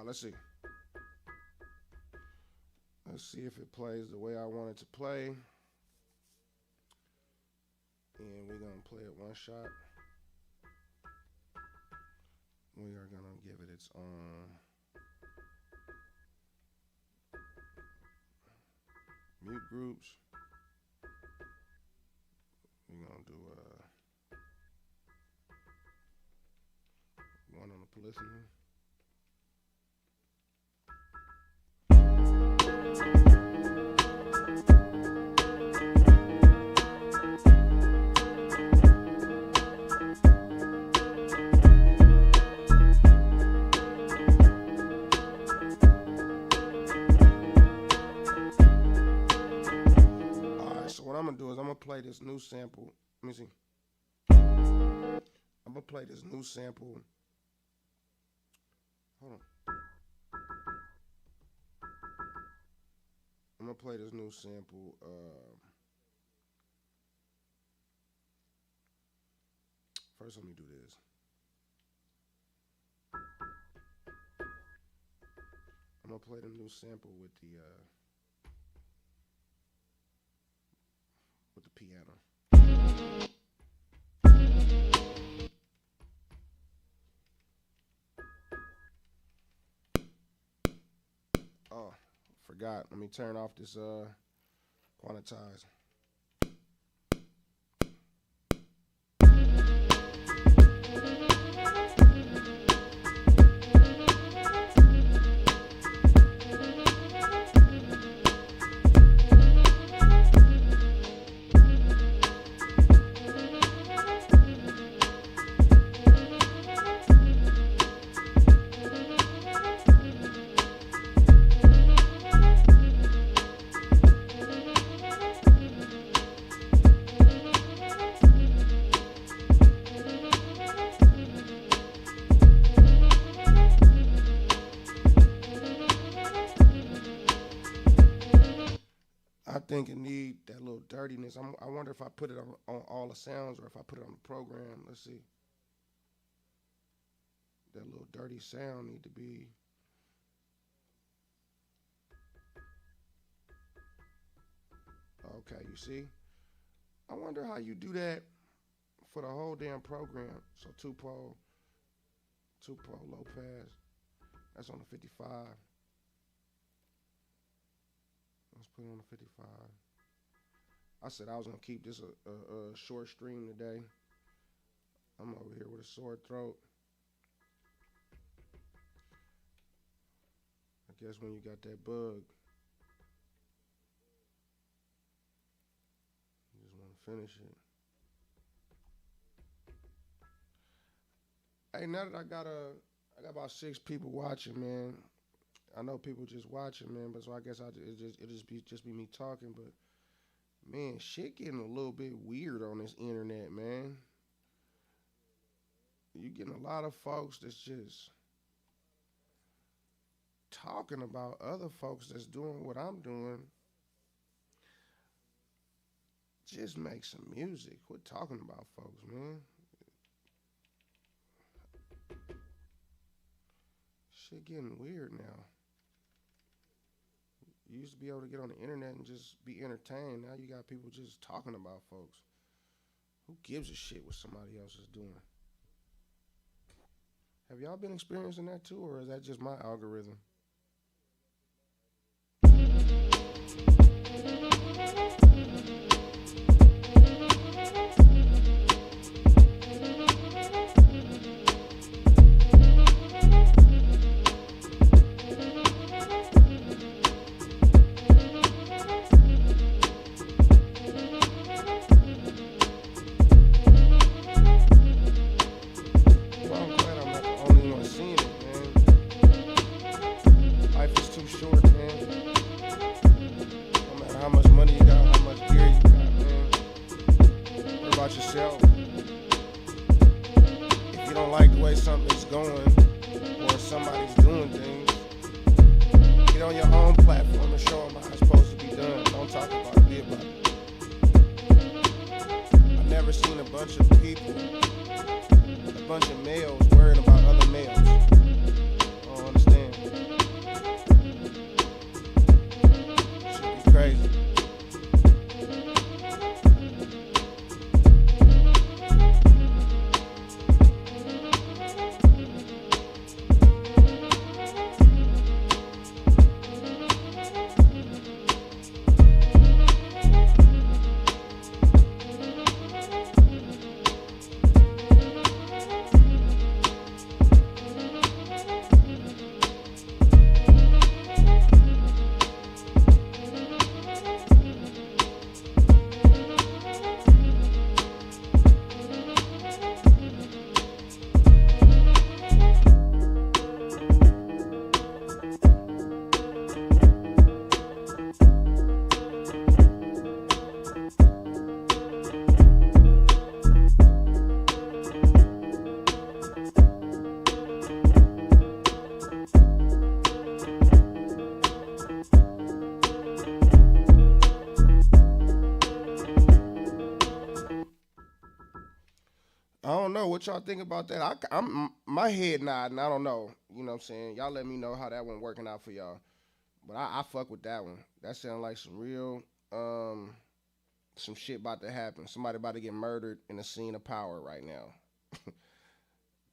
Let's see. Let's see if it plays the way I want it to play. And we're going to play it one shot. We are going to give it its own mute groups. We're going to do one on the polyphony. play this new sample. Let me see. I'm gonna play this new sample. Hold on. I'm gonna play this new sample. First, let me do this. I'm gonna play the new sample with the piano. Oh, forgot. Let me turn off this quantize. I think it need that little dirtiness. I wonder if I put it on all the sounds or if I put it on the program. Let's see. That little dirty sound need to be. Okay, you see? I wonder how you do that for the whole damn program. So two pole low pass. That's on the 55. Let's put it on the 55. I said I was gonna keep this a short stream today. I'm over here with a sore throat. I guess when you got that bug, you just want to finish it. Hey, now that I got about 6 people watching, man. I know people just watching, man, but so I guess it'll just be me talking, but man, shit getting a little bit weird on this internet, man. You getting a lot of folks that's just talking about other folks that's doing what I'm doing. Just make some music. Quit talking about folks, man. Shit getting weird now. You used to be able to get on the internet and just be entertained. Now you got people just talking about folks. Who gives a shit what somebody else is doing? Have y'all been experiencing that too, or is that just my algorithm? Yourself. If you don't like the way something's going or somebody's doing things, get on your own platform and show them how it's supposed to be done. Don't talk about it, be about it. I've never seen a bunch of people, a bunch of males worrying about other males. I don't understand. Should be crazy. what y'all think about that? I'm my head nodding. I don't know. You know what I'm saying? Y'all let me know how that one working out for y'all. But I fuck with that one. That sounds like some real some shit about to happen. Somebody about to get murdered in a scene of power right now.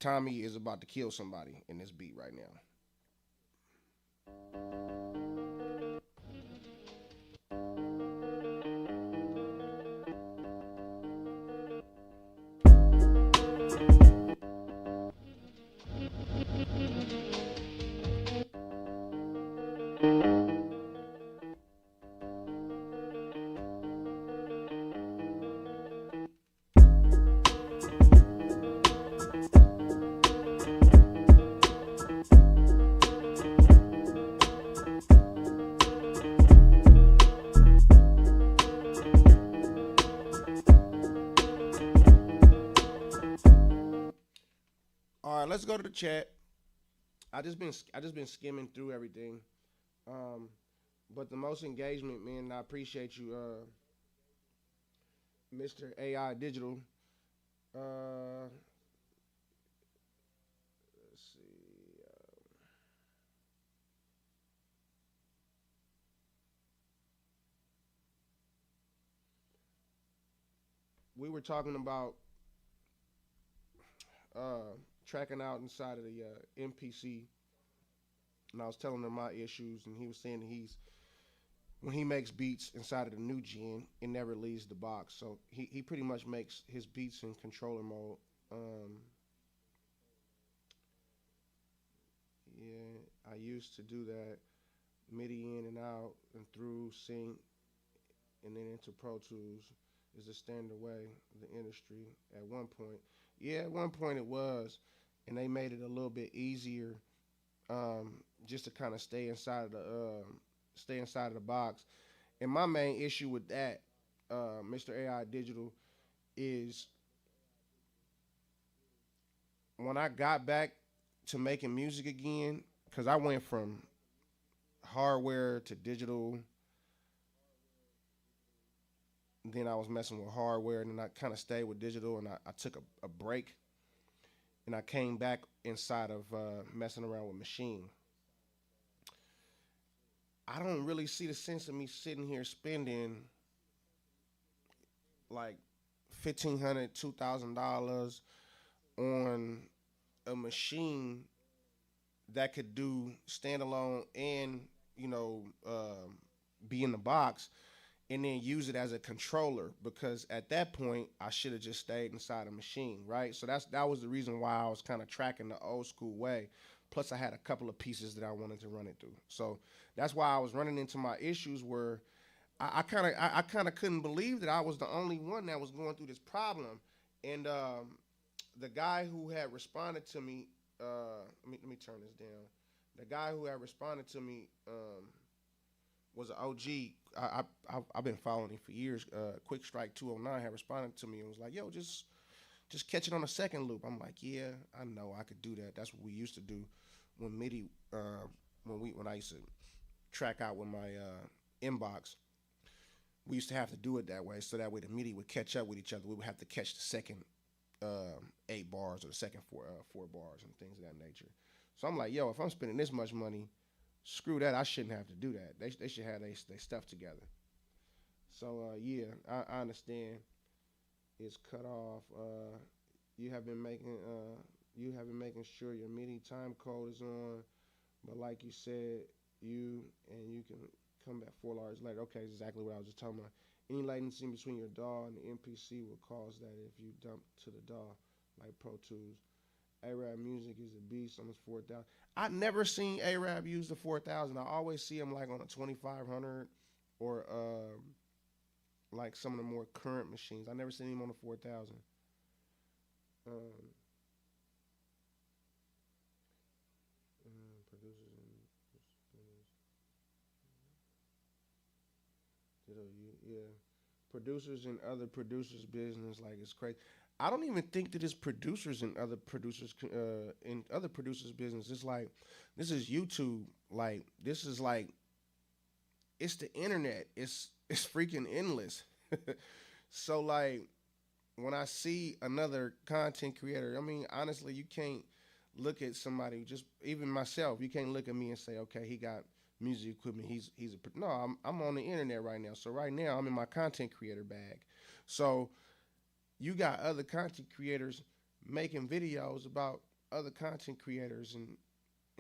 Tommy is about to kill somebody in this beat right now. All right, let's go to the chat. I just been skimming through everything. Um, but the most engagement, man, I appreciate you, Mr. AI Digital. Uh, let's see. We were talking about tracking out inside of the MPC, and I was telling him my issues, and he was saying that he's when he makes beats inside of the new gen, it never leaves the box. So he pretty much makes his beats in controller mode. Um, yeah, I used to do that MIDI in and out and through sync and then into Pro Tools is the standard way of the industry at one point. Yeah, at one point it was, and they made it a little bit easier just to kind of stay inside of the box. And my main issue with that, Mr. AI Digital, is when I got back to making music again, because I went from hardware to digital, then I was messing with hardware, and then I kind of stayed with digital, and I took a break, and I came back inside of messing around with machine. I don't really see the sense of me sitting here spending like $1,500, $2,000 on a machine that could do standalone and you know be in the box and then use it as a controller because at that point I should have just stayed inside a machine, right? So that was the reason why I was kind of tracking the old school way. Plus I had a couple of pieces that I wanted to run it through. So that's why I was running into my issues where I kind of couldn't believe that I was the only one that was going through this problem. And the guy who had responded to me, let me turn this down. The guy who had responded to me was an OG. I've been following him for years. Quick Strike 209 had responded to me and was like, "Yo, just catch it on a second loop." I'm like, "Yeah, I know I could do that. That's what we used to do when MIDI when I used to track out with my inbox. We used to have to do it that way, so that way the MIDI would catch up with each other. We would have to catch the second 8 bars or the second four bars and things of that nature. So I'm like, yo, if I'm spending this much money, screw that. I shouldn't have to do that. They should have their stuff together. So yeah, I understand. It's cut off. You have been making you have been making sure your MIDI time code is on, but like you said, you can come back 4 hours later. Okay, exactly what I was just talking about. Any latency between your DAW and the MPC will cause that if you dump to the DAW, like Pro Tools. Arab music is a beast on this 4,000. I never seen Arab use the 4,000. I always see him like on a 2,500 or like some of the more current machines. I never seen him on the 4,000. Um, producers yeah, producers and other producers' business like it's crazy. I don't even think that it's producers and other producers in other producers' business. It's like this is YouTube. Like this is like it's the internet. It's freaking endless. So like when I see another content creator, I mean, honestly, you can't look at somebody, just even myself. You can't look at me and say, okay, he got music equipment. He's a no. I'm on the internet right now. So right now I'm in my content creator bag. So you got other content creators making videos about other content creators and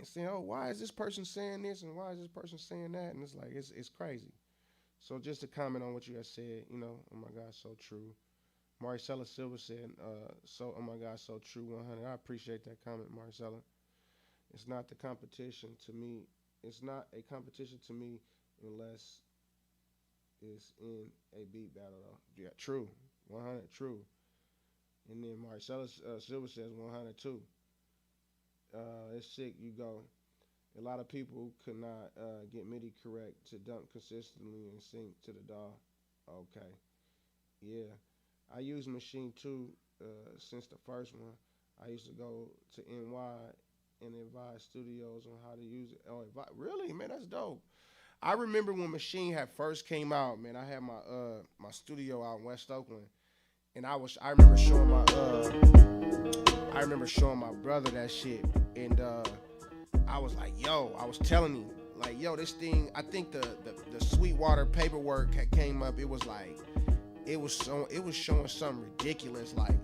saying, oh, why is this person saying this and why is this person saying that? And it's like it's crazy. So just to comment on what you guys said, oh my God, so true. Marcella Silva said, oh my God, so true, 100. I appreciate that comment, Marcella. It's not the competition to me. It's not a competition to me unless it's in a beat battle, though. Yeah, true, 100, true. And then Marcella Silva says 100 too. It's sick. You go. A lot of people could not get MIDI correct to dump consistently and sync to the DAW. Okay. Yeah. I use Machine 2 since the first one. I used to go to NY and advise studios on how to use it. Oh, really? Man, that's dope. I remember when Machine had first came out, man. I had my studio out in West Oakland, and I remember showing my brother that shit, and I was like, yo, I was telling him, like, yo, this thing, I think the Sweetwater paperwork had came up. It was like, it was showing something ridiculous, like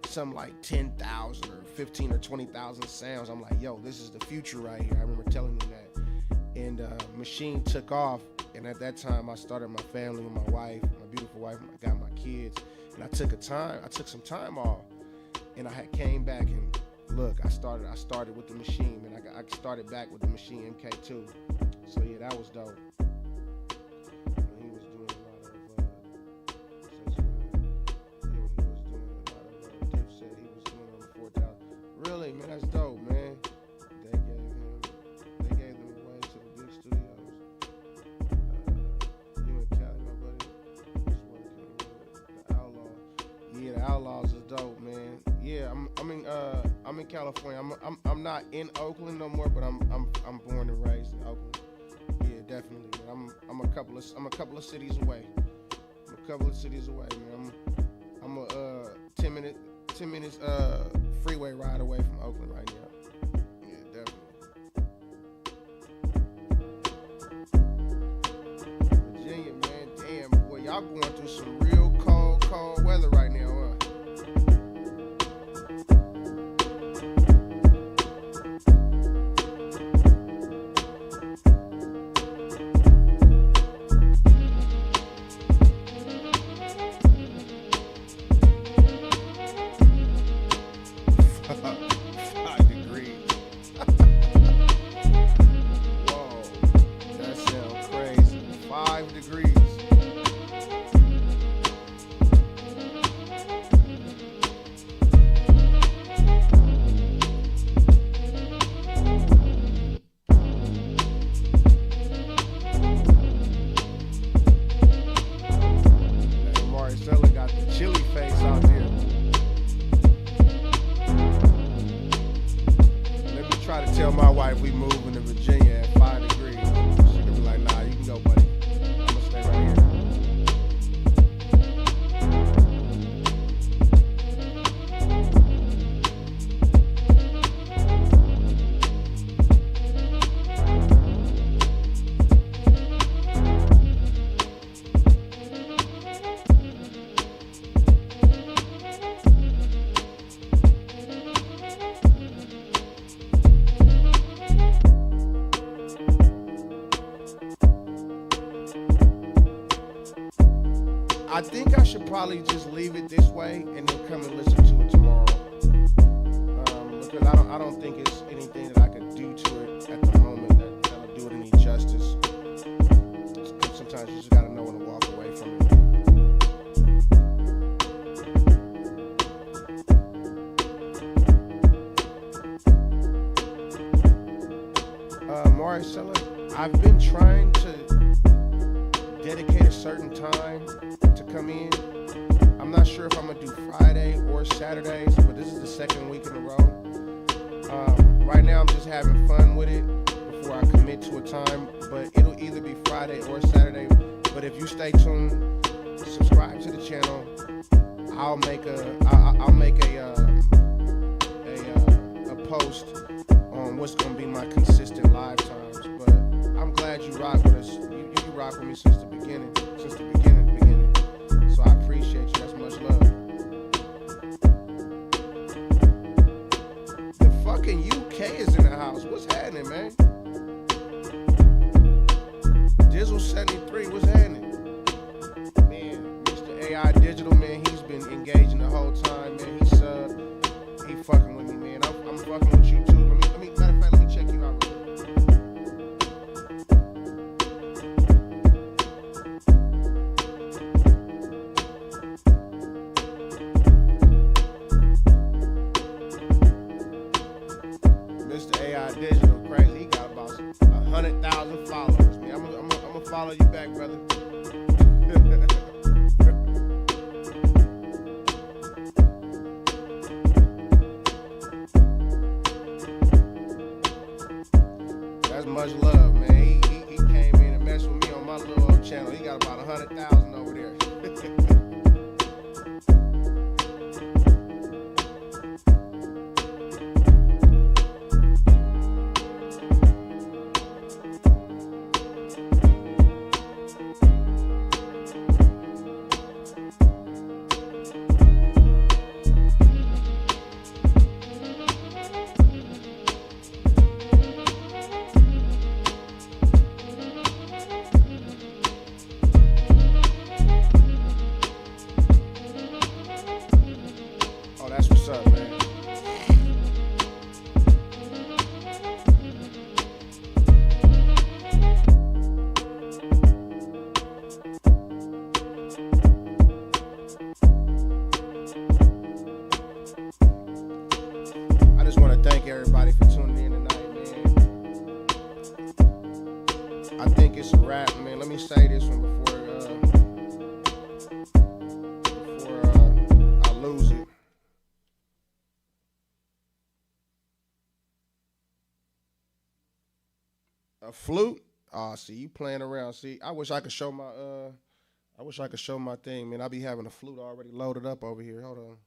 something like 10,000 or 15 or 20,000 sounds. I'm like, yo, this is the future right here. I remember telling him that, and Machine took off, and at that time I started my family with my wife, my beautiful wife. I got my kids, and I took some time off, and I had came back and look, I started with the Machine, and I started back with the Machine MK2. So yeah, that was dope. He was doing a lot of Dipset. He was doing on the 4,000. Really, man, that's dope, man. They gave them away to the big studios. You and Cali, my buddy, was working with the Outlaws. Yeah, the Outlaws is dope, man. Yeah, I'm in California. I'm not in Oakland no more, but I'm born and raised in Oakland. Yeah, definitely. Man. I'm a couple of cities away. Man. I'm a 10 minutes freeway ride away from Oakland right now. Yeah, definitely. Virginia, man, damn boy, y'all going through some real cold weather right now, huh? Tell my wife we moving to Virginia at 5 degrees. She could be like, nah, you can go, buddy. I'm gonna stay right here. I think I should probably just leave it this way and then come and listen to it tomorrow. Because I don't think it's anything that I could do to it at the moment that'll do it any justice. Sometimes you just gotta know when to walk away from it. Marcella, I've been trying to dedicate a certain time to come in. I'm not sure if I'm gonna do Friday or Saturdays, but this is the second week in a row. Right now I'm just having fun with it before I commit to a time, but it'll either be Friday or Saturday. But if you stay tuned, subscribe to the channel, I'll make a post on what's gonna be my consistent live times. But I'm glad you rock with us. You rock with me since the beginning, beginning. So I appreciate you. That's much love. The fucking UK is in the house. What's happening, man? Dizzle 73, what's happening? Man, Mr. AI Digital, man, he's been engaging the whole time, man. He fucking with me, man. I'm fucking with you too. Matter of fact, let me check you out real quick. Mr. AI Digital, crazy. He got about 100,000 followers, man. I'm gonna follow you back, brother. That's much love, man. He came in and messed with me on my little channel. He got about 100,000 over there. That's what's up, man. I just want to thank everybody for tuning in tonight, man. I think it's a wrap, man. Let me say this one before I lose it. A flute? Ah, see, you playing around. See, I wish I could show my thing, man. I be having a flute already loaded up over here. Hold on.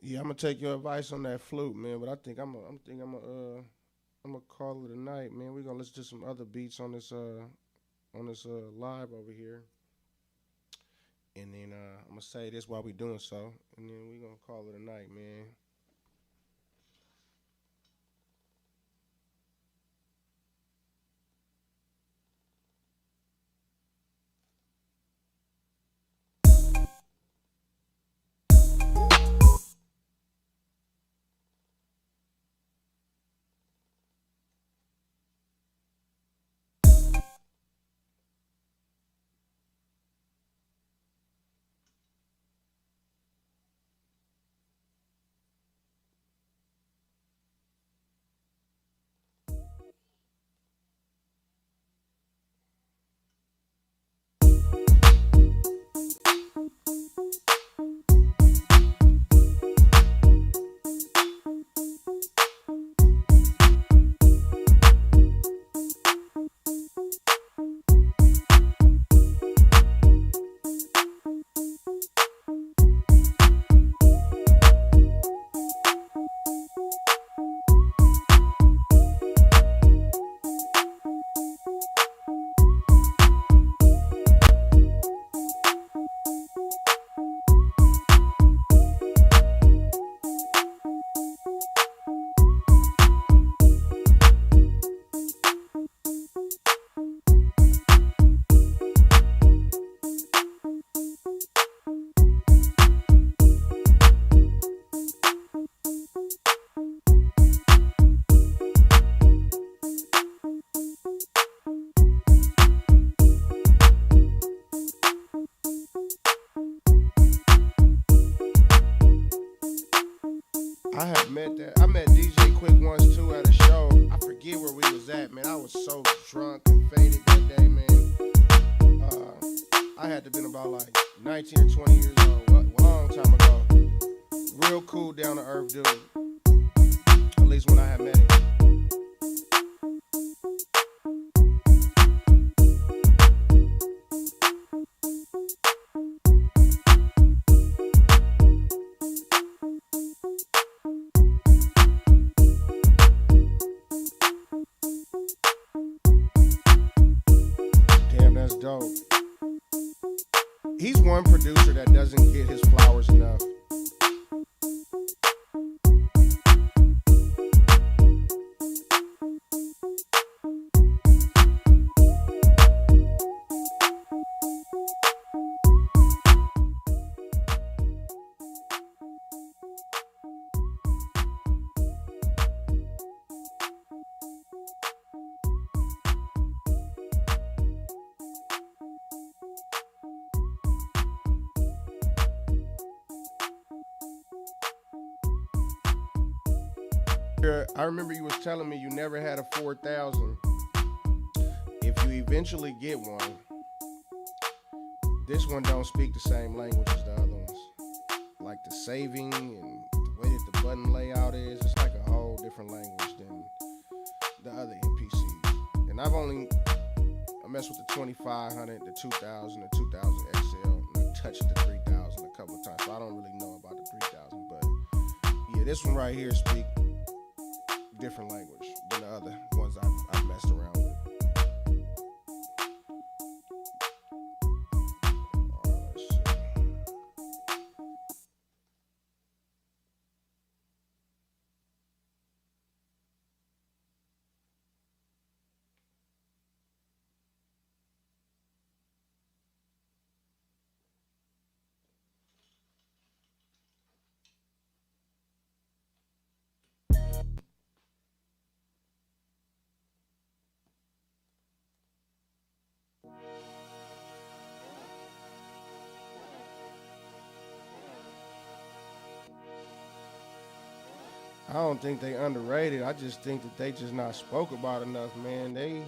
Yeah, I'm gonna take your advice on that flute, man. But I think I'm gonna call it a night, man. We're gonna listen to some other beats on this live over here, and then I'm gonna say this while we doing so, and then we're gonna call it a night, man. drunk and faded that day, man. I had to been about like 19 or 20 years old, a long time ago. Real cool, down to earth dude. At least when I had met him. Damn, that's dope. He's one producer that doesn't get his flowers enough. I remember you was telling me you never had a 4,000. If you eventually get one, this one don't speak the same language as the other ones. Like the saving and the way that the button layout is, it's like a whole different language than the other MPCs. And I messed with the 2500, the 2000, the 2000 XL, and I touched the 3000 a couple of times, so I don't really know about the 3000. But yeah, this one right here speak different language than the other ones I've messed around with. Let's see. I don't think they underrated. I just think that they just not spoke about enough, man. They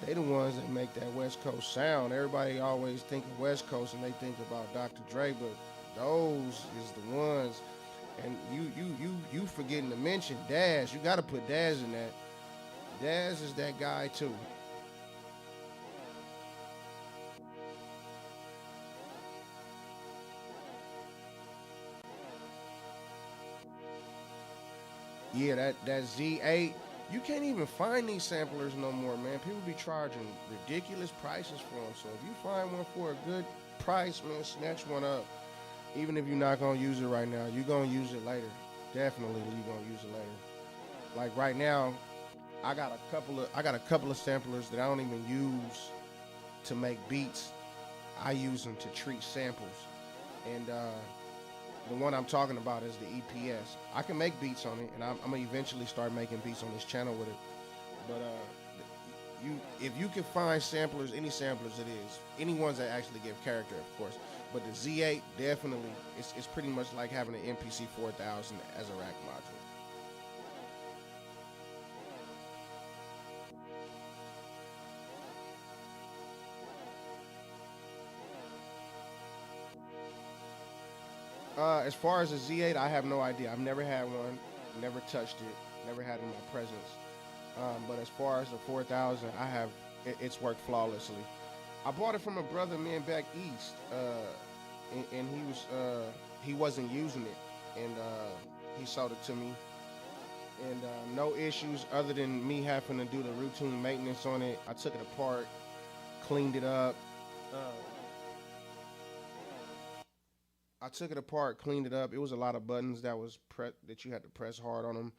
the ones that make that West Coast sound. Everybody always think of West Coast and they think about Dr. Dre, but those is the ones. And you forgetting to mention Daz. You got to put Daz in that. Daz is that guy too. Yeah, that Z8. You can't even find these samplers no more, man. People be charging ridiculous prices for them. So if you find one for a good price, man, snatch one up. Even if you're not gonna use it right now, you're gonna use it later. Definitely, you're gonna use it later. Like right now, I got a couple of samplers that I don't even use to make beats. I use them to treat samples, and the one I'm talking about is the EPS. I can make beats on it, and I'm gonna eventually start making beats on this channel with it. But if you can find samplers, any samplers it is, any ones that actually give character, of course. But the Z8 definitely, it's pretty much like having an MPC 4000 as a rack module. As far as the Z8, I have no idea. I've never had one, never touched it, never had it in my presence. But as far as the 4000, it's worked flawlessly. I bought it from a brother, man, back east, and he wasn't using it, and he sold it to me, and no issues other than me having to do the routine maintenance on it. I took it apart, cleaned it up. Uh, I took it apart, cleaned it up. It was a lot of buttons that you had to press hard on them.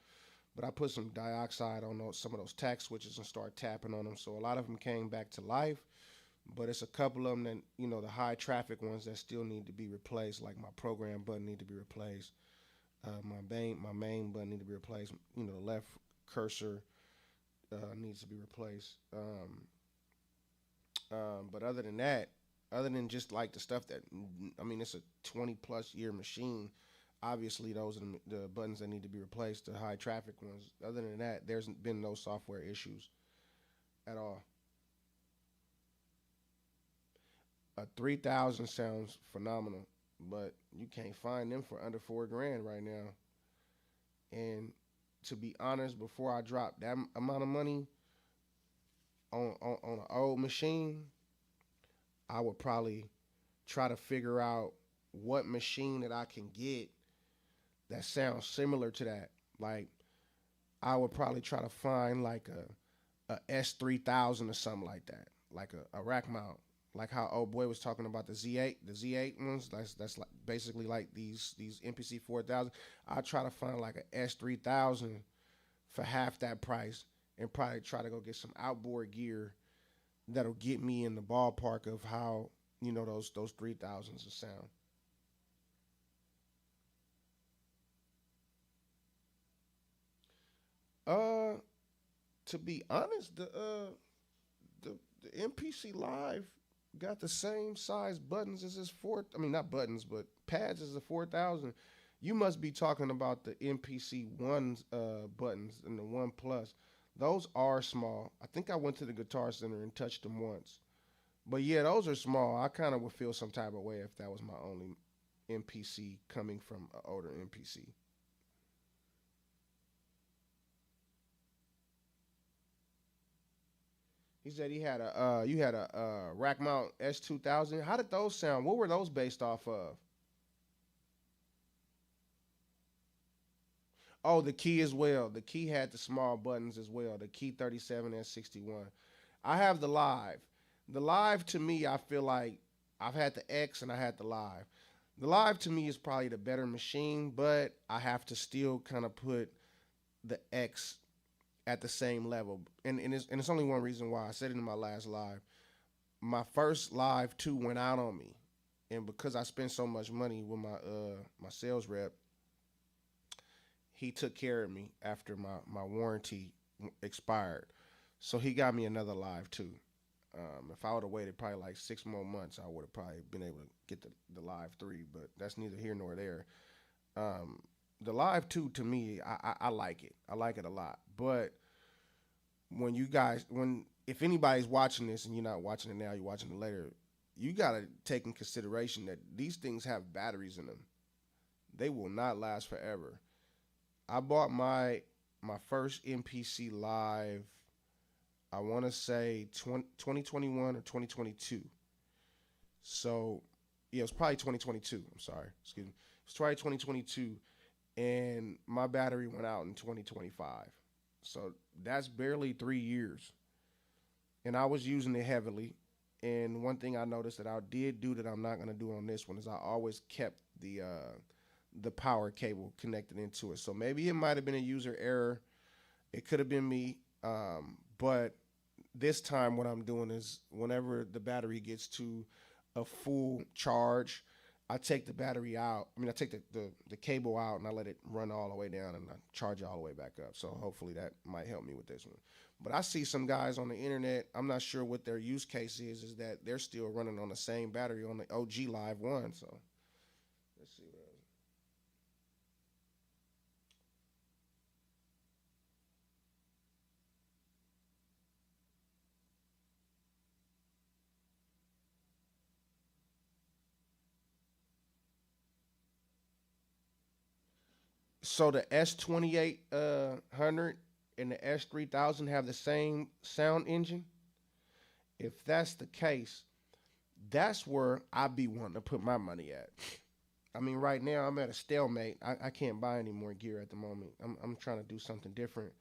But I put some dioxide on some of those tack switches and started tapping on them. So a lot of them came back to life. But it's a couple of them that, the high traffic ones that still need to be replaced. Like my program button need to be replaced. My main button need to be replaced. The left cursor needs to be replaced. But other than that, other than just like the stuff that, it's a 20 plus year machine. Obviously, those are the buttons that need to be replaced, the high traffic ones. Other than that, there's been no software issues. at all. A 3,000 sounds phenomenal, but you can't find them for under 4 grand right now. And to be honest, before I drop that amount of money on an old machine, I would probably try to figure out what machine that I can get that sounds similar to that. Like I would probably try to find like a S3000 or something like that, like a rack mount, like how old boy was talking about the Z8 ones. That's like basically like these MPC 4000. I try to find like a S3000 for half that price, and probably try to go get some outboard gear that'll get me in the ballpark of how those 3000s will sound. Uh, to be honest, the MPC Live got the same size buttons as his four. I mean, not buttons, but pads as the 4000. You must be talking about the MPC ones buttons and the One Plus. Those are small. I think I went to the Guitar Center and touched them once. But yeah, those are small. I kind of would feel some type of way if that was my only MPC coming from an older MPC. He said he had a you had a rack mount S2000. How did those sound? What were those based off of? Oh, the key as well. The key had the small buttons as well. The key 37 and 61. I have the live. The live to me, I feel like I've had the X and I had the live. The live to me is probably the better machine, but I have to still kind of put the X at the same level. And it's only one reason why. I said it in my last live. My first live two went out on me. And because I spent so much money with my sales rep, he took care of me after my warranty expired. So he got me another live too. If I would have waited probably like 6 more months, I would have probably been able to get the live three. But that's neither here nor there. Um, the live two to me, I like it. I like it a lot. But when if anybody's watching this and you're not watching it now, you're watching it later, you gotta take in consideration that these things have batteries in them. They will not last forever. I bought my first MPC Live. I want to say 2021 or 2022. So yeah, it was probably 2022. I'm sorry, excuse me. It was probably 2022, and my battery went out in 2025. So that's barely 3 years, and I was using it heavily. And one thing I noticed that I did do that I'm not gonna do on this one is I always kept the power cable connected into it. So maybe it might have been a user error. It could have been me. But this time, what I'm doing is whenever the battery gets to a full charge, I take the battery out. I mean, I take the cable out and I let it run all the way down and I charge it all the way back up. So hopefully that might help me with this one. But I see some guys on the internet. I'm not sure what their use case is that they're still running on the same battery on the OG Live one. So let's see what else. So the S28 hundred and the S3000 have the same sound engine. If that's the case, that's where I be wanting to put my money at. I mean, right now I'm at a stalemate. I can't buy any more gear at the moment. I'm trying to do something different.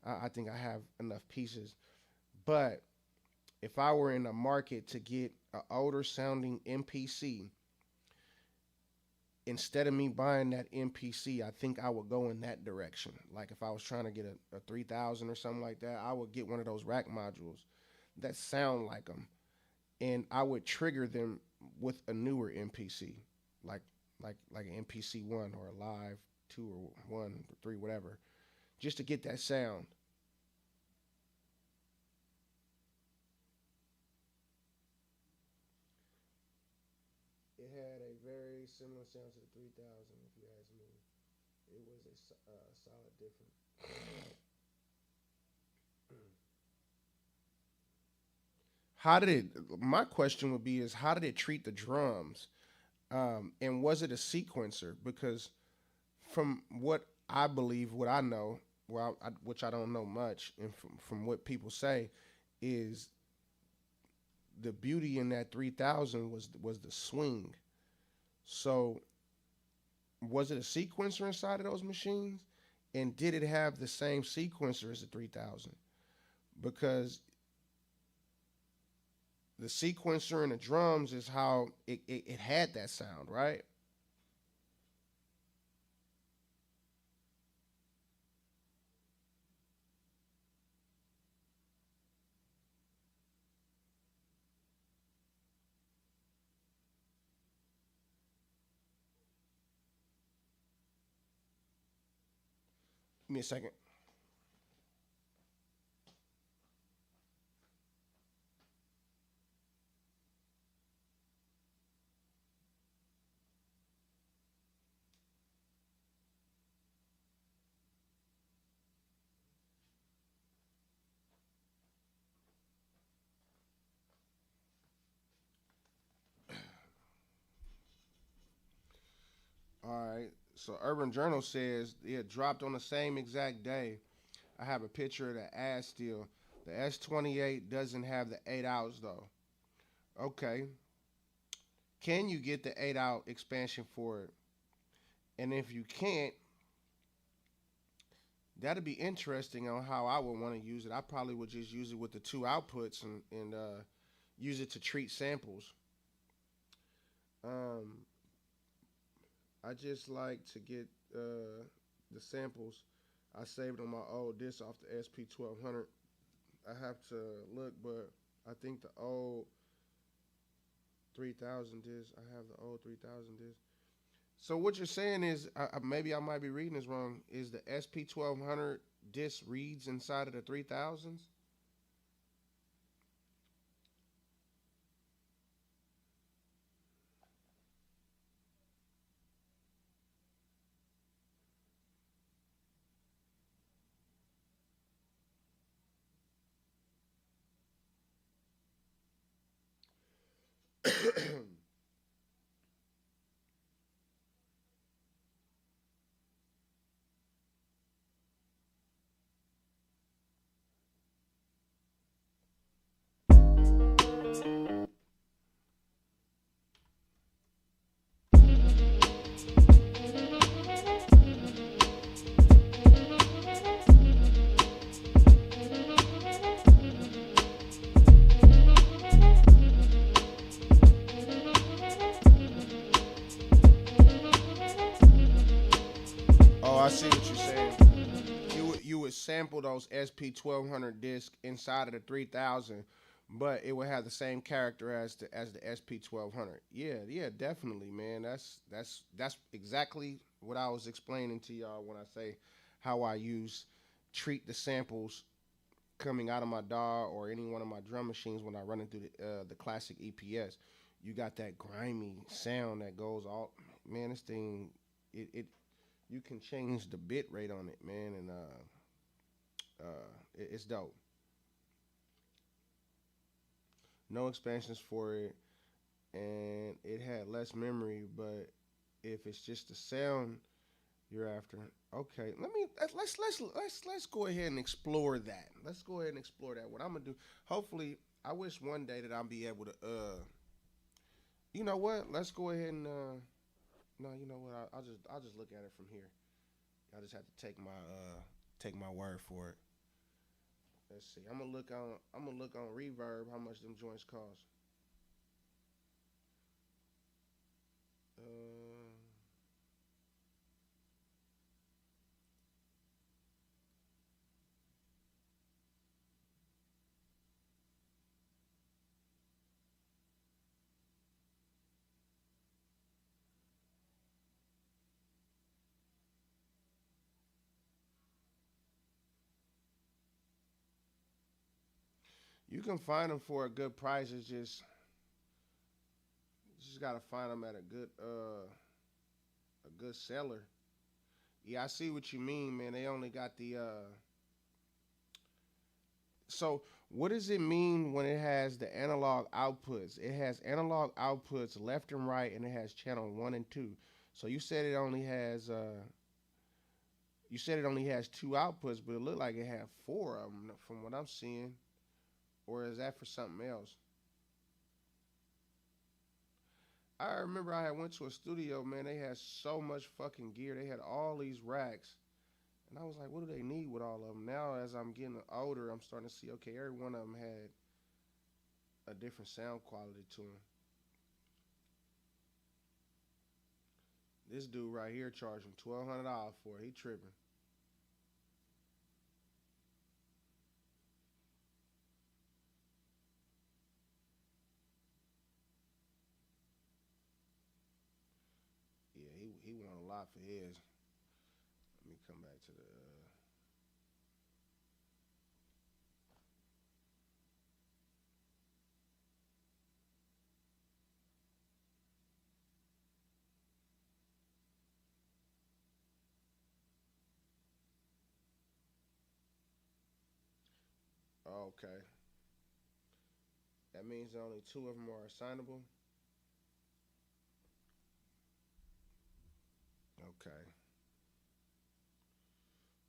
I think I have enough pieces. But if I were in a market to get an older sounding MPC, instead of me buying that MPC, I think I would go in that direction. Like if I was trying to get a 3000 or something like that, I would get one of those rack modules that sound like them, and I would trigger them with a newer MPC, like like an MPC one or a Live two or one or three, whatever, just to get that sound. It had a very similar sound to the 3000, if you ask me. It was a solid difference. how did it? My question would be is how did it treat the drums? And was it a sequencer? Because from what I believe, what I know, well, which I don't know much, and from what people say, is the beauty in that 3000 was the swing. So was it a sequencer inside of those machines? And did it have the same sequencer as the 3000? Because the sequencer and the drums is how it had that sound, right? Give me a second. All right. So Urban Journal says it dropped on the same exact day. I have a picture of the ass still. The S28 doesn't have the 8 outs though. Okay. Can you get the 8 out expansion for it? And if you can't, that'd be interesting on how I would want to use it. I probably would just use it with the two outputs and use it to treat samples. Um, I just like to get the samples. I saved on my old disc off the SP 1200. I have to look, but I think the old 3000 disc. I have the old 3000 disc. So what you're saying is, maybe I might be reading this wrong. Is the SP 1200 disc reads inside of the 3000s? Oh, I see what you're saying. You would sample those SP 1200 discs inside of the 3000, but it would have the same character as the SP 1200. Yeah, yeah, definitely, man. That's exactly what I was explaining to y'all when I say how I use treat the samples coming out of my DAW or any one of my drum machines when I run it through the classic EPS. You got that grimy sound that goes all, man. This thing, it you can change the bit rate on it, man, and it's dope. No expansions for it, and it had less memory. But if it's just the sound you're after, okay, let's go ahead and explore that. Let's go ahead and explore that. What I'm gonna do, hopefully, I wish one day that I'll be able to. You know what? Let's go ahead and. No, you know what? I'll just look at it from here. I just have to take my word for it. Let's see. I'm gonna look on Reverb how much them joints cost. Uh, you can find them for a good price. It's just gotta find them at a good seller. Yeah, I see what you mean, man. They only got the so What does it mean when it has the analog outputs? It has analog outputs left and right, and it has channel one and two. So you said it only has two outputs, but it looked like it had four of them from what I'm seeing. Or is that for something else? I remember I had went to a studio, man. They had so much fucking gear. They had all these racks, and I was like, what do they need with all of them? Now, as I'm getting older, I'm starting to see, okay, every one of them had a different sound quality to them. This dude right here charging $1,200 for it. He tripping. Yeah, he want a lot for his. Let me come back to the. Okay, that means only two of them are assignable. Okay.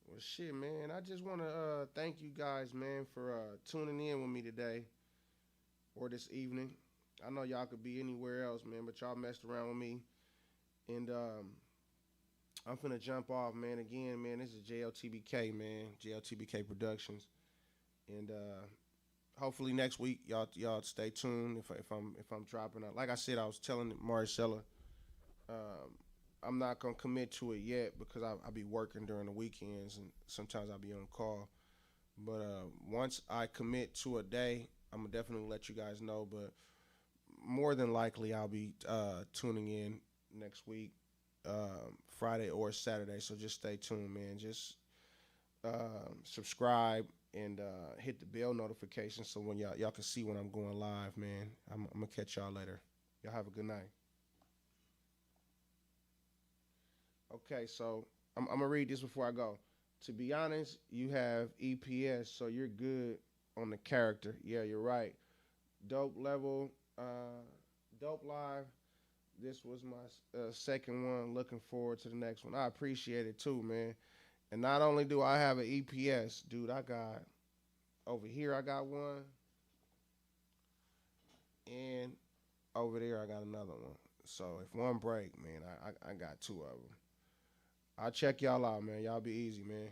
Well, shit, man. I just want to thank you guys, man, for tuning in with me today or this evening. I know y'all could be anywhere else, man, but y'all messed around with me, and I'm finna jump off, man. Again, man, this is JLTBK, man, JLTBK Productions, and hopefully next week y'all stay tuned if I'm dropping out. Like I said, I was telling Marcella, um, I'm not gonna commit to it yet because I be working during the weekends and sometimes I'll be on call. But once I commit to a day, I'm gonna definitely let you guys know. But more than likely, I'll be tuning in next week, Friday or Saturday. So just stay tuned, man. Just subscribe and hit the bell notification so when y'all can see when I'm going live, man. I'm gonna catch y'all later. Y'all have a good night. Okay, so I'm gonna read this before I go. To be honest, you have EPS, so you're good on the character. Yeah, you're right. Dope level, dope live. This was my second one. Looking forward to the next one. I appreciate it too, man. And not only do I have an EPS, dude, I got over here. I got one, and over there I got another one. So if one break, man, I got two of them. I'll check y'all out, man. Y'all be easy, man.